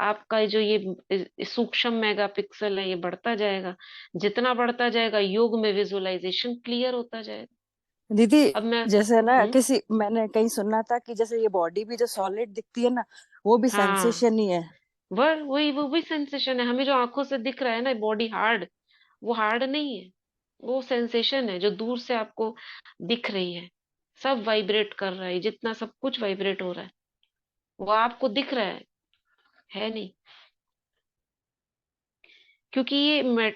आपका जो ये सूक्ष्म मेगापिक्सल है ये बढ़ता जाएगा। जितना बढ़ता जाएगा योग में विजुअलाइजेशन क्लियर होता जाएगा। दीदी अब मैं जैसे ना किसी, मैंने कहीं सुना था कि जैसे ये बॉडी भी जो सॉलिड दिखती है ना, वो भी हाँ, सेंसेशन ही है। वो भी सेंसेशन है। हमें जो आंखों से दिख रहा है ना बॉडी हार्ड, वो हार्ड नहीं है, वो सेंसेशन है जो दूर से आपको दिख रही है। सब वाइब्रेट कर रहा है, जितना सब कुछ वाइब्रेट हो रहा है वो आपको दिख रहा है नहीं। क्योंकि ये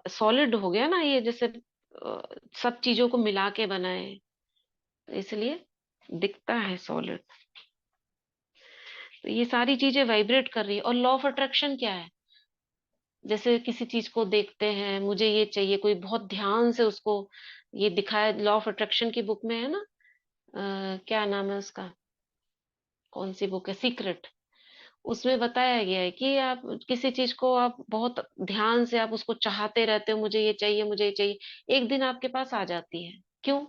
सॉलिड हो गया ना, ये जैसे सब चीजों को मिला के बना है, तो इसलिए दिखता है सॉलिड। तो ये सारी चीजें वाइब्रेट कर रही है। और लॉ ऑफ अट्रैक्शन क्या है? जैसे किसी चीज को देखते हैं, मुझे ये चाहिए, कोई बहुत ध्यान से उसको, ये दिखाया लॉ ऑफ अट्रैक्शन की बुक में है ना, क्या नाम है उसका, कौन सी बुक है, सीक्रेट। उसमें बताया गया है कि आप किसी चीज को आप बहुत ध्यान से आप उसको चाहते रहते हो, मुझे ये चाहिए, मुझे ये चाहिए, एक दिन आपके पास आ जाती है। क्यों?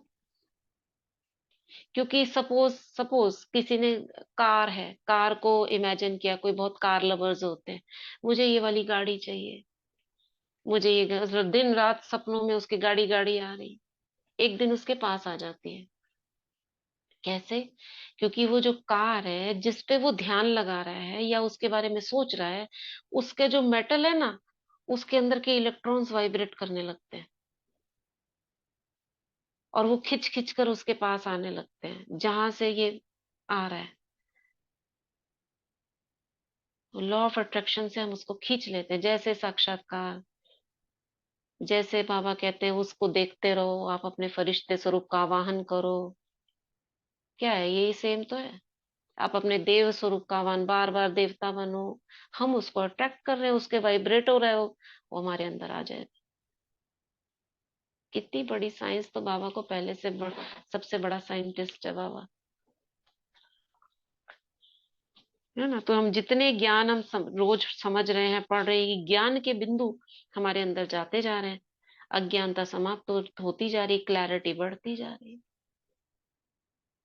क्योंकि सपोज सपोज किसी ने, कार है, कार को इमेजिन किया, कोई बहुत कार लवर्स होते हैं, मुझे ये वाली गाड़ी चाहिए, मुझे ये दिन रात सपनों में उसकी गाड़ी गाड़ी आ रही, एक दिन उसके पास आ जाती है। कैसे? क्योंकि वो जो कार है जिस पे वो ध्यान लगा रहा है या उसके बारे में सोच रहा है, उसके जो मेटल है ना, उसके अंदर के इलेक्ट्रॉन्स वाइब्रेट करने लगते हैं, और वो खिंच खिंच कर उसके पास आने लगते हैं जहां से ये आ रहा है। लॉ ऑफ अट्रैक्शन से हम उसको खींच लेते हैं। जैसे साक्षात्कार, जैसे बाबा कहते हैं उसको देखते रहो, आप अपने फरिश्ते स्वरूप का आवाहन करो। क्या है, यही सेम तो है। आप अपने देव स्वरूप का आह्वान, बार बार देवता बनो, हम उसको अट्रैक्ट कर रहे हो, उसके वाइब्रेट हो रहे हो, वो हमारे अंदर आ जाए। कितनी बड़ी साइंस, तो बाबा को पहले से सबसे बड़ा साइंटिस्ट है बाबा, है ना। तो हम जितने ज्ञान हम रोज समझ रहे हैं, पढ़ रहे हैं, ज्ञान के बिंदु हमारे अंदर जाते जा रहे हैं, अज्ञानता समाप्त होती जा रही, क्लैरिटी बढ़ती जा रही।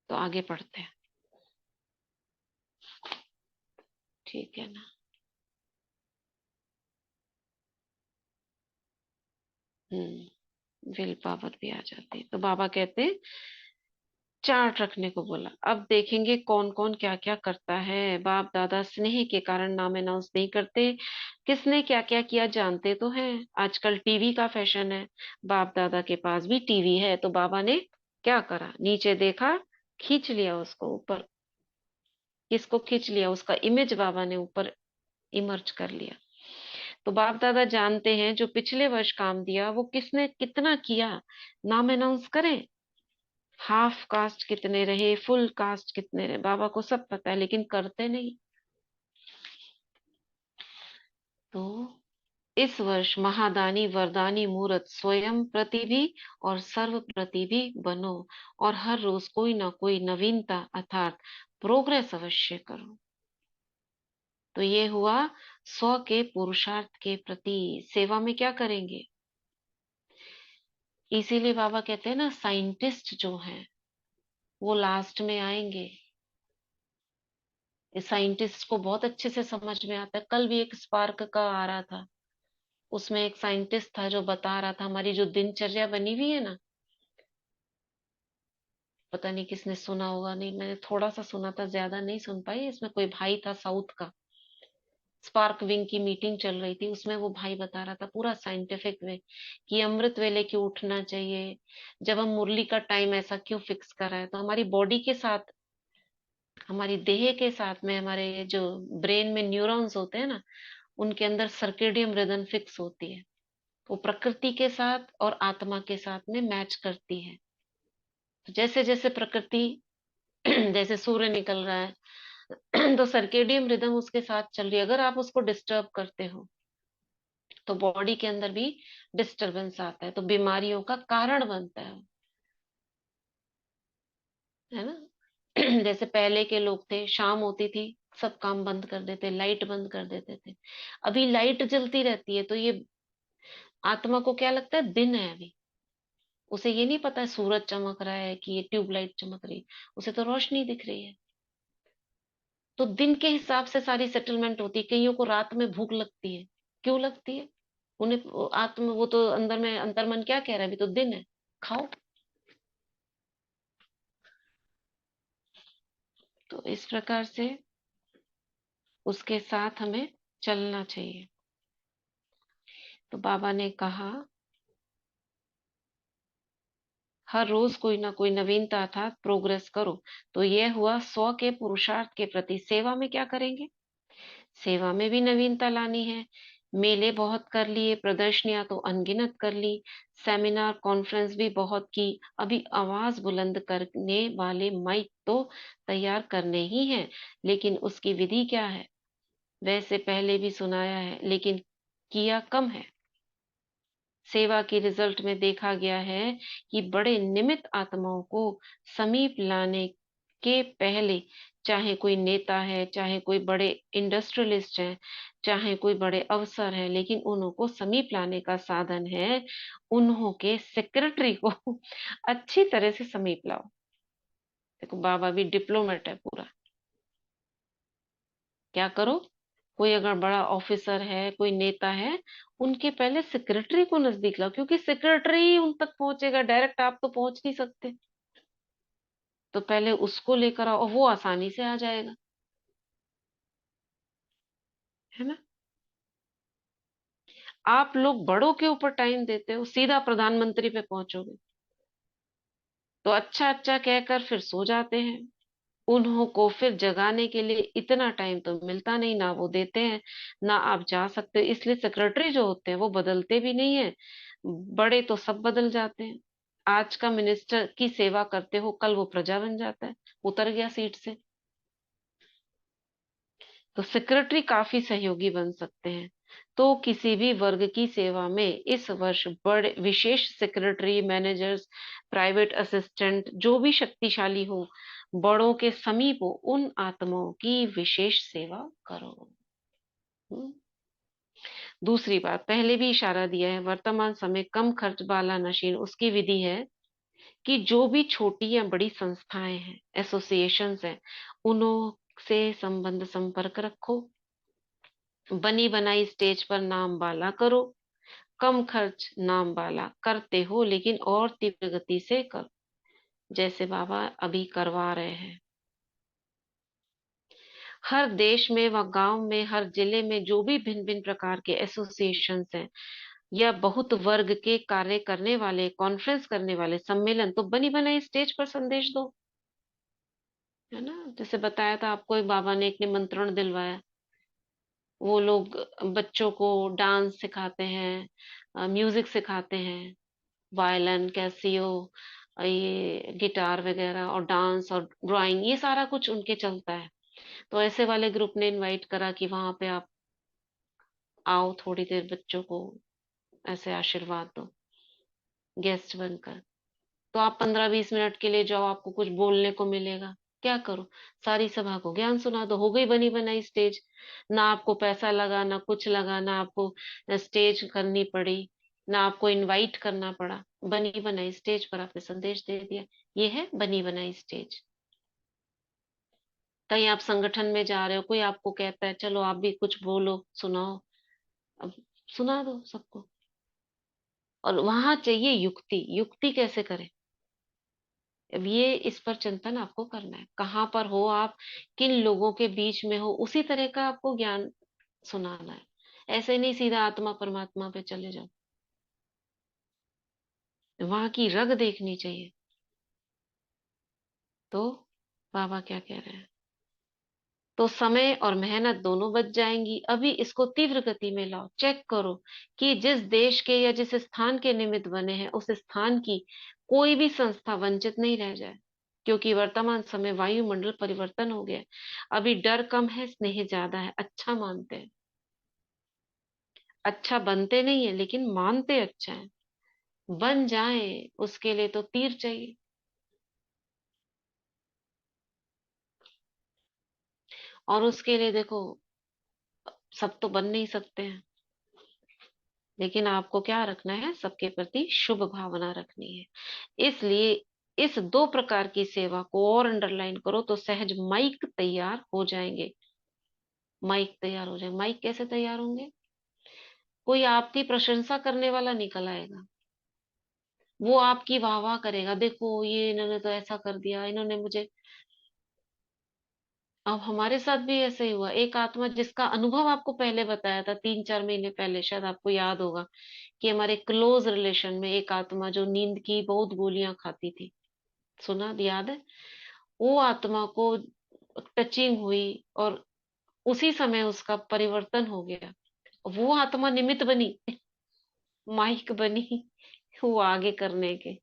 तो आगे पढ़ते हैं, ठीक है ना। विल पावर भी आ जाती है। तो बाबा कहते हैं चार्ट रखने को बोला। अब देखेंगे कौन कौन क्या क्या करता है। बाप दादा स्नेह के कारण नाम अनाउंस नहीं करते, किसने क्या क्या किया जानते तो हैं। आजकल टीवी का फैशन है, बाप दादा के पास भी टीवी है, तो बाबा ने क्या करा, नीचे देखा, खींच लिया उसको ऊपर। किसको खींच लिया? उसका इमेज बाबा ने ऊपर इमर्ज कर लिया। तो बाप दादा जानते हैं जो पिछले वर्ष काम दिया वो किसने कितना किया, नाम अनाउंस करें। हाफ कास्ट कितने रहे, फुल कास्ट कितने रहे, बाबा को सब पता है, लेकिन करते नहीं। तो इस वर्ष महादानी वरदानी मूर्त स्वयं प्रति भी और सर्व प्रति भी बनो, और हर रोज कोई ना कोई नवीनता अर्थात प्रोग्रेस अवश्य करो। तो ये हुआ 100 के पुरुषार्थ के प्रति। सेवा में क्या करेंगे? इसीलिए बाबा कहते हैं ना, साइंटिस्ट जो हैं वो लास्ट में आएंगे। साइंटिस्ट को बहुत अच्छे से समझ में आता है। कल भी एक स्पार्क का आ रहा था, उसमें एक साइंटिस्ट था जो बता रहा था हमारी जो दिनचर्या बनी हुई है ना, पता नहीं किसने सुना होगा, नहीं मैंने थोड़ा सा सुना था, ज्यादा नहीं सुन पाई। इसमें कोई भाई था साउथ का, स्पार्क विंग की मीटिंग चल रही थी, उसमें वो भाई बता रहा था पूरा साइंटिफिक वे कि अमृत वेले क्यों उठना चाहिए, जब हम मुरली का टाइम ऐसा क्यों फिक्स करा है। तो हमारी बॉडी के साथ, हमारी देह के साथ में हमारे ये जो ब्रेन में न्यूरॉन्स होते हैं ना, उनके अंदर सर्केडियम रिदम फिक्स होती है। वो प्रकृति के साथ और आत्मा के साथ में मैच करती है। तो जैसे जैसे प्रकृति जैसे सूर्य निकल रहा है तो सर्केडियम रिदम उसके साथ चल रही है। अगर आप उसको डिस्टर्ब करते हो तो बॉडी के अंदर भी डिस्टरबेंस आता है, तो बीमारियों का कारण बनता है ना। जैसे पहले के लोग थे, शाम होती थी सब काम बंद कर देते, लाइट बंद कर देते थे। अभी लाइट जलती रहती है, तो ये आत्मा को क्या लगता है दिन है अभी। उसे ये नहीं पता है सूरज चमक रहा है कि ये ट्यूबलाइट चमक रही है, उसे तो रोशनी दिख रही है। तो दिन के हिसाब से सारी सेटलमेंट होती है। कईयों को रात में भूख लगती है, क्यों लगती है? उन्हें आत्मा, वो तो अंदर में अंतर्मन क्या कह रहा है, अभी तो दिन है, खाओ। तो इस प्रकार से उसके साथ हमें चलना चाहिए। तो बाबा ने कहा हर रोज कोई ना कोई नवीनता अर्थात प्रोग्रेस करो। तो यह हुआ स्व के पुरुषार्थ के प्रति। सेवा में क्या करेंगे? सेवा में भी नवीनता लानी है। मेले बहुत कर लिए, प्रदर्शनियां तो अनगिनत कर ली, सेमिनार कॉन्फ्रेंस भी बहुत की। अभी आवाज बुलंद करने वाले माइक तो तैयार करने ही हैं, लेकिन उसकी विधि क्या है? वैसे पहले भी सुनाया है, लेकिन किया कम है। सेवा की रिजल्ट में देखा गया है कि बड़े निमित्त आत्माओं को समीप लाने के पहले, चाहे कोई नेता है, चाहे कोई बड़े इंडस्ट्रियलिस्ट है, चाहे कोई बड़े अफसर है, लेकिन उन्हों को समीप लाने का साधन है उन्हों के सेक्रेटरी को अच्छी तरह से समीप लाओ। देखो बाबा भी डिप्लोमेट है पूरा। क्या करो? कोई अगर बड़ा ऑफिसर है, कोई नेता है, उनके पहले सेक्रेटरी को नजदीक लाओ, क्योंकि सेक्रेटरी ही उन तक पहुंचेगा, डायरेक्ट आप तो पहुंच नहीं सकते। तो पहले उसको लेकर आओ और वो आसानी से आ जाएगा, है ना। आप लोग बड़ों के ऊपर टाइम देते हो, सीधा प्रधानमंत्री पे पहुंचोगे तो अच्छा अच्छा कहकर फिर सो जाते हैं। उन्हों को फिर जगाने के लिए इतना टाइम तो मिलता नहीं, ना वो देते हैं, ना आप जा सकते। इसलिए सेक्रेटरी जो होते हैं वो बदलते भी नहीं है। बड़े तो सब बदल जाते हैं। आज का मिनिस्टर की सेवा करते हो, कल वो प्रजा बन जाता है, उतर गया सीट से। तो सेक्रेटरी काफी सहयोगी बन सकते हैं। तो किसी भी वर्ग की सेवा में इस वर्ष बड़े विशेष सेक्रेटरी, मैनेजर्स, प्राइवेट असिस्टेंट जो भी शक्तिशाली हो, बड़ों के समीप हो, उन आत्माओं की विशेष सेवा करो। हम्म। दूसरी बात, पहले भी इशारा दिया है, वर्तमान समय कम खर्च वाला नशीन। उसकी विधि है कि जो भी छोटी या बड़ी संस्थाएं हैं, एसोसिएशंस हैं, उन्हों से संबंध संपर्क रखो। बनी बनाई स्टेज पर नाम वाला करो। कम खर्च नाम वाला करते हो, लेकिन और तीव्र गति से करो, जैसे बाबा अभी करवा रहे हैं। हर देश में व गांव में, हर जिले में जो भी भिन्न भिन्न प्रकार के एसोसिएशंस हैं या बहुत वर्ग के कार्य करने वाले, कॉन्फ्रेंस करने वाले, सम्मेलन, तो बनी बनाई स्टेज पर संदेश दो, है ना। जैसे बताया था आपको, एक बाबा ने एक निमंत्रण दिलवाया। वो लोग बच्चों को डांस सिखाते हैं, म्यूजिक सिखाते हैं, वायलिन, कैसियो, ये गिटार वगैरह, और डांस और ड्राइंग, ये सारा कुछ उनके चलता है। तो ऐसे वाले ग्रुप ने इनवाइट करा कि वहां पे आप आओ, थोड़ी देर बच्चों को ऐसे आशीर्वाद दो गेस्ट बनकर। तो आप 15-20 मिनट के लिए जाओ, आपको कुछ बोलने को मिलेगा। क्या करो? सारी सभा को ज्ञान सुना दो, हो गई बनी बनाई स्टेज। ना आपको पैसा लगा, ना कुछ लगा, ना आपको स्टेज करनी पड़ी, ना आपको इनवाइट करना पड़ा। बनी बनाई स्टेज पर आपने संदेश दे दिया। ये है बनी बनाई स्टेज। कहीं आप संगठन में जा रहे हो, कोई आपको कहता है चलो आप भी कुछ बोलो, सुनाओ, अब सुना दो सबको। और वहां चाहिए युक्ति। युक्ति कैसे करें? अब ये इस पर चिंतन आपको करना है, कहाँ पर हो आप, किन लोगों के बीच में हो, उसी तरह का आपको ज्ञान सुनाना है। ऐसे नहीं सीधा आत्मा परमात्मा पे चले जाओ, वहां की रग देखनी चाहिए। तो बाबा क्या कह रहे हैं? तो समय और मेहनत दोनों बच जाएंगी। अभी इसको तीव्र गति में लाओ। चेक करो कि जिस देश के या जिस स्थान के निमित्त बने हैं, उस स्थान की कोई भी संस्था वंचित नहीं रह जाए, क्योंकि वर्तमान समय वायुमंडल परिवर्तन हो गया है। अभी डर कम है, स्नेह ज्यादा है, अच्छा मानते हैं। अच्छा बनते नहीं है लेकिन मानते अच्छा है। बन जाए उसके लिए तो तीर चाहिए। और उसके लिए देखो, सब तो बन नहीं सकते हैं, लेकिन आपको क्या रखना है, सबके प्रति शुभ भावना रखनी है। इसलिए इस दो प्रकार की सेवा को और अंडरलाइन करो तो सहज माइक तैयार हो जाएंगे। माइक तैयार हो जाएंगे। माइक कैसे तैयार होंगे? कोई आपकी प्रशंसा करने वाला निकल आएगा, वो आपकी वाह वाह करेगा, देखो ये इन्होंने तो ऐसा कर दिया, इन्होंने मुझे। अब हमारे साथ भी ऐसे ही हुआ। एक आत्मा जिसका अनुभव आपको पहले बताया था 3-4 महीने पहले, शायद आपको याद होगा, कि हमारे क्लोज रिलेशन में एक आत्मा जो नींद की बहुत गोलियां खाती थी, सुना याद है? वो आत्मा को टचिंग हुई और उसी समय उसका परिवर्तन हो गया। वो आत्मा निमित्त बनी, माइक बनी वो आगे करने के।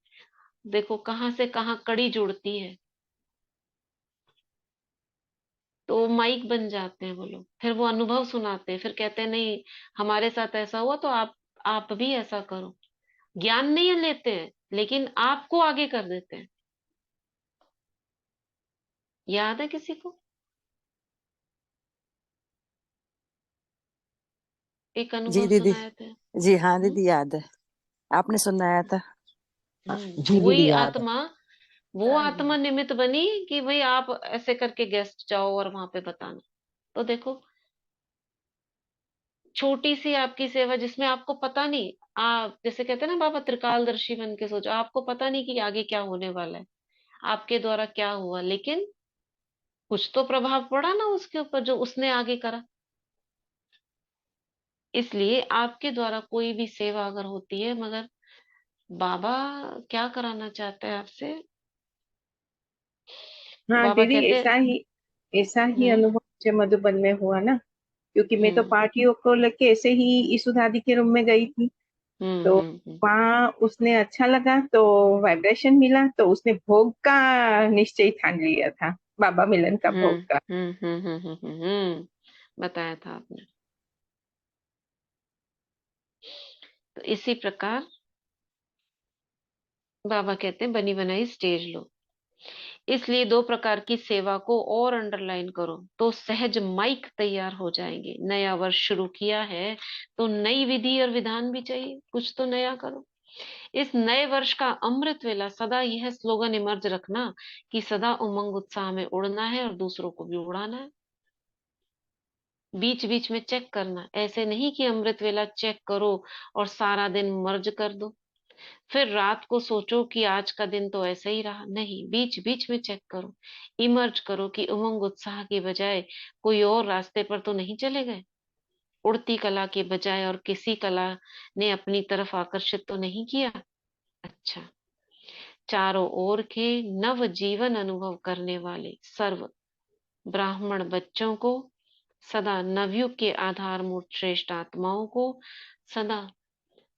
देखो कहाँ से कहाँ कड़ी जुड़ती है। तो वो माइक बन जाते हैं वो लोग, फिर वो अनुभव सुनाते हैं, फिर कहते हैं नहीं हमारे साथ ऐसा हुआ तो आप भी ऐसा करो। ज्ञान नहीं लेते हैं लेकिन आपको आगे कर देते हैं। याद है किसी को? एक जी अनुभव दीदी। सुनाए थे। जी हाँ दीदी, याद है, आपने सुनाया था। जी वही दीदी याद है। आत्मा, वो आत्मा निमित्त बनी कि भाई आप ऐसे करके गेस्ट जाओ और वहां पे बताना। तो देखो, छोटी सी आपकी सेवा जिसमें आपको पता नहीं, आप जैसे कहते हैं ना बाबा त्रिकालदर्शी बन के सोचो, आपको पता नहीं कि आगे क्या होने वाला है, आपके द्वारा क्या हुआ, लेकिन कुछ तो प्रभाव पड़ा ना उसके ऊपर जो उसने आगे करा। इसलिए आपके द्वारा कोई भी सेवा अगर होती है, मगर बाबा क्या कराना चाहते हैं आपसे? हाँ बाबा दीदी, कहते हैं, ऐसा ही हम्म अनुभव मुझे मधुबन में हुआ ना, क्योंकि मैं तो हम्म पार्टियों को लेके ऐसे ही ईशु दादी के रूम में गई थी। तो हम्म। वहाँ उसने अच्छा लगा तो वाइब्रेशन मिला, तो उसने भोग का निश्चय ठान लिया था, बाबा मिलन का हम्म भोग का। बताया था आपने। तो इसी प्रकार बाबा कहते हैं बनी बनाई स्टेज लो। इसलिए दो प्रकार की सेवा को और अंडरलाइन करो तो सहज माइक तैयार हो जाएंगे। नया वर्ष शुरू किया है तो नई विधि और विधान भी चाहिए, कुछ तो नया करो। इस नए वर्ष का अमृत वेला सदा यह स्लोगन इमर्ज रखना कि सदा उमंग उत्साह में उड़ना है और दूसरों को भी उड़ाना है। बीच बीच में चेक करना, ऐसे नहीं कि अमृत वेला चेक करो और सारा दिन मर्ज कर दो, फिर रात को सोचो कि आज का दिन तो ऐसे ही रहा। नहीं, बीच बीच में चेक करो, इमर्ज करो कि उमंग उत्साह की बजाय कोई और रास्ते पर तो नहीं चले गए, उड़ती कला के बजाय और किसी कला ने अपनी तरफ आकर्षित तो नहीं किया। अच्छा, चारों ओर के नव जीवन अनुभव करने वाले सर्व ब्राह्मण बच्चों को, सदा नवयुग के आधारभूत श्रेष्ठ आत्माओं को, सदा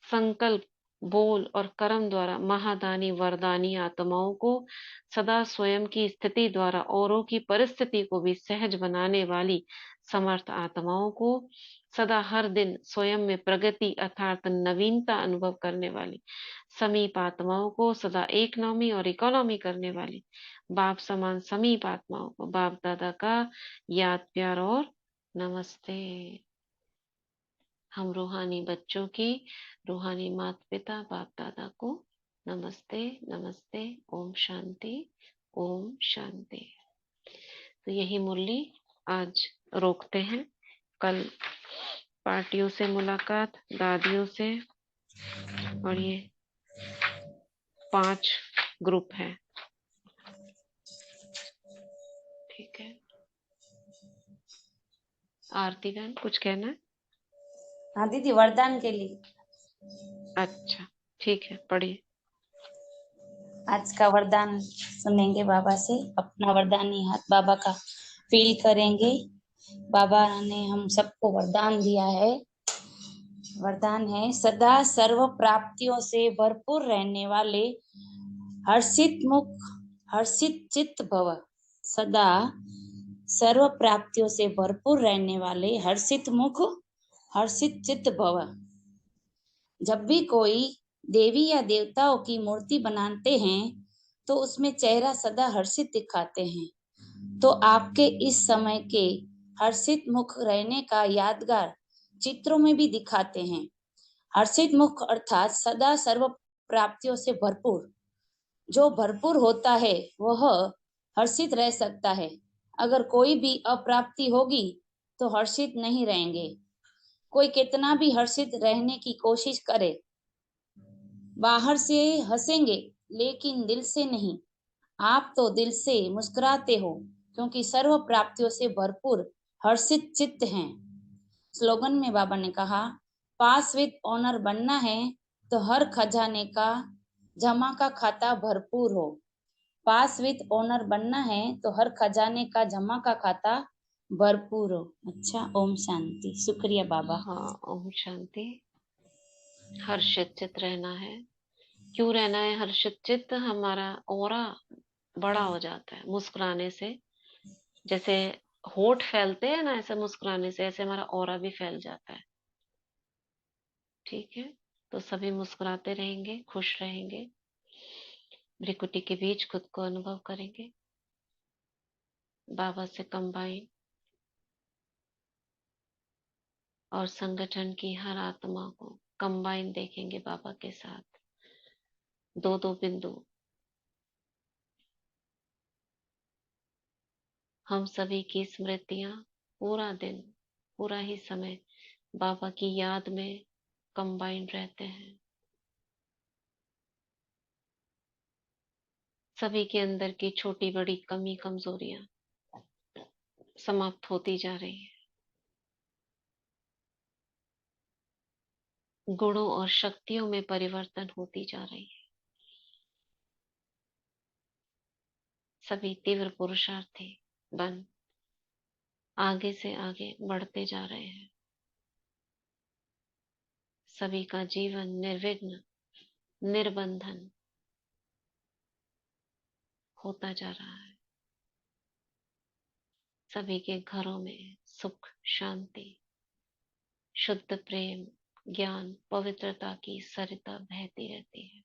संकल्प, बोल और कर्म द्वारा महादानी वरदानी आत्माओं को, सदा स्वयं की स्थिति द्वारा औरों की परिस्थिति को भी सहज बनाने वाली समर्थ आत्माओं को, सदा हर दिन स्वयं में प्रगति अर्थात नवीनता अनुभव करने वाली समीप आत्माओं को, सदा एक नौमी और इकोनॉमी करने वाली बाप समान समीप आत्माओं को बाप दादा का याद प्यार और नमस्ते। हम रूहानी बच्चों की रूहानी माता पिता बाप दादा को नमस्ते नमस्ते। ओम शांति, ओम शांति। तो यही मुरली आज रोकते हैं। कल पार्टियों से मुलाकात, दादियों से, और ये 5 ग्रुप है। ठीक है, आरती बहन कुछ कहना है? हाँ दीदी, वरदान के लिए अच्छा ठीक है, पढ़िए। आज का वरदान सुनेंगे बाबा से। अपना वरदानी हाथ बाबा का फील करेंगे। बाबा ने हम सबको वरदान दिया है। वरदान है, सदा सर्व प्राप्तियों से भरपूर रहने वाले हर्षित मुख, हर्षित चित्त भव। सदा सर्व प्राप्तियों से भरपूर रहने वाले हर्षित मुख, हर्षित चित्त भव। जब भी कोई देवी या देवताओं की मूर्ति बनाते हैं तो उसमें चेहरा सदा हर्षित दिखाते हैं, तो आपके इस समय के हर्षित मुख रहने का यादगार चित्रों में भी दिखाते हैं। हर्षित मुख अर्थात सदा सर्व प्राप्तियों से भरपूर। जो भरपूर होता है वह हर्षित रह सकता है। अगर कोई भी अप्राप्ति होगी तो हर्षित नहीं रहेंगे। कोई कितना भी हर्षित रहने की कोशिश करे, बाहर से हंसेंगे लेकिन दिल से नहीं। आप तो दिल से मुस्कुराते हो क्योंकि सर्व प्राप्तियों से भरपूर हर्षित चित्त हैं। स्लोगन में बाबा ने कहा, पास विद ऑनर बनना है तो हर खजाने का जमा का खाता भरपूर हो। पास विद ऑनर बनना है तो हर खजाने का जमा का खाता भरपूर हो। अच्छा, ओम शांति। शुक्रिया बाबा। हाँ, ओम शांति। हर्षित चित्त रहना है। क्यों रहना है हर्षित चित्त? हमारा ऑरा बड़ा हो जाता है मुस्कुराने से। जैसे होठ फैलते हैं ना, ऐसे मुस्कुराने से ऐसे हमारा ऑरा भी फैल जाता है। ठीक है, तो सभी मुस्कुराते रहेंगे, खुश रहेंगे, भ्रिकुटी के बीच खुद को अनुभव करेंगे, बाबा से कंबाइन, और संगठन की हर आत्मा को कंबाइन देखेंगे बाबा के साथ। दो दो बिंदु। हम सभी की स्मृतियां पूरा दिन, पूरा ही समय बाबा की याद में कंबाइन रहते हैं। सभी के अंदर की छोटी बड़ी कमी कमजोरियां समाप्त होती जा रही है। गुणों और शक्तियों में परिवर्तन होती जा रही है। सभी तीव्र पुरुषार्थी बन आगे से आगे बढ़ते जा रहे हैं। सभी का जीवन निर्विघ्न, निर्बंधन होता जा रहा है। सभी के घरों में सुख, शांति, शुद्ध प्रेम, ज्ञान, पवित्रता की सरिता बहती रहती है।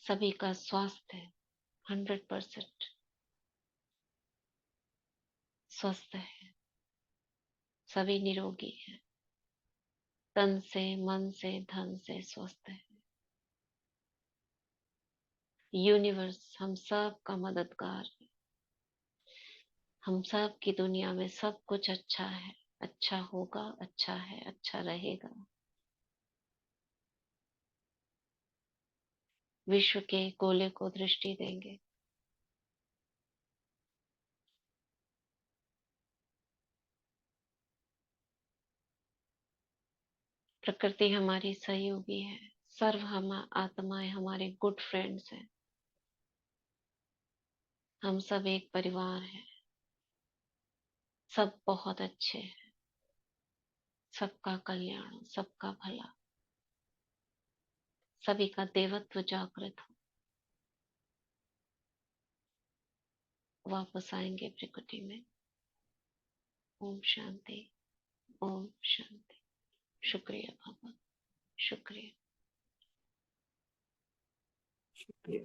सभी का स्वास्थ्य 100% स्वस्थ है। सभी निरोगी है, तन से, मन से, धन से स्वस्थ है। यूनिवर्स हम सब का मददगार है। हम सब की दुनिया में सब कुछ अच्छा है, अच्छा होगा, अच्छा है, अच्छा रहेगा। विश्व के गोले को दृष्टि देंगे। प्रकृति हमारी सहयोगी है। सर्व हम आत्माएं हमारे गुड फ्रेंड्स हैं। हम सब एक परिवार हैं। सब बहुत अच्छे हैं। सबका कल्याण, सबका भला, सभी का देवत्व जागृत हो। वापस आएंगे प्रकृति में। ओम शांति, ओम शांति। शुक्रिया बाबा, शुक्रिया। शुक्रिया।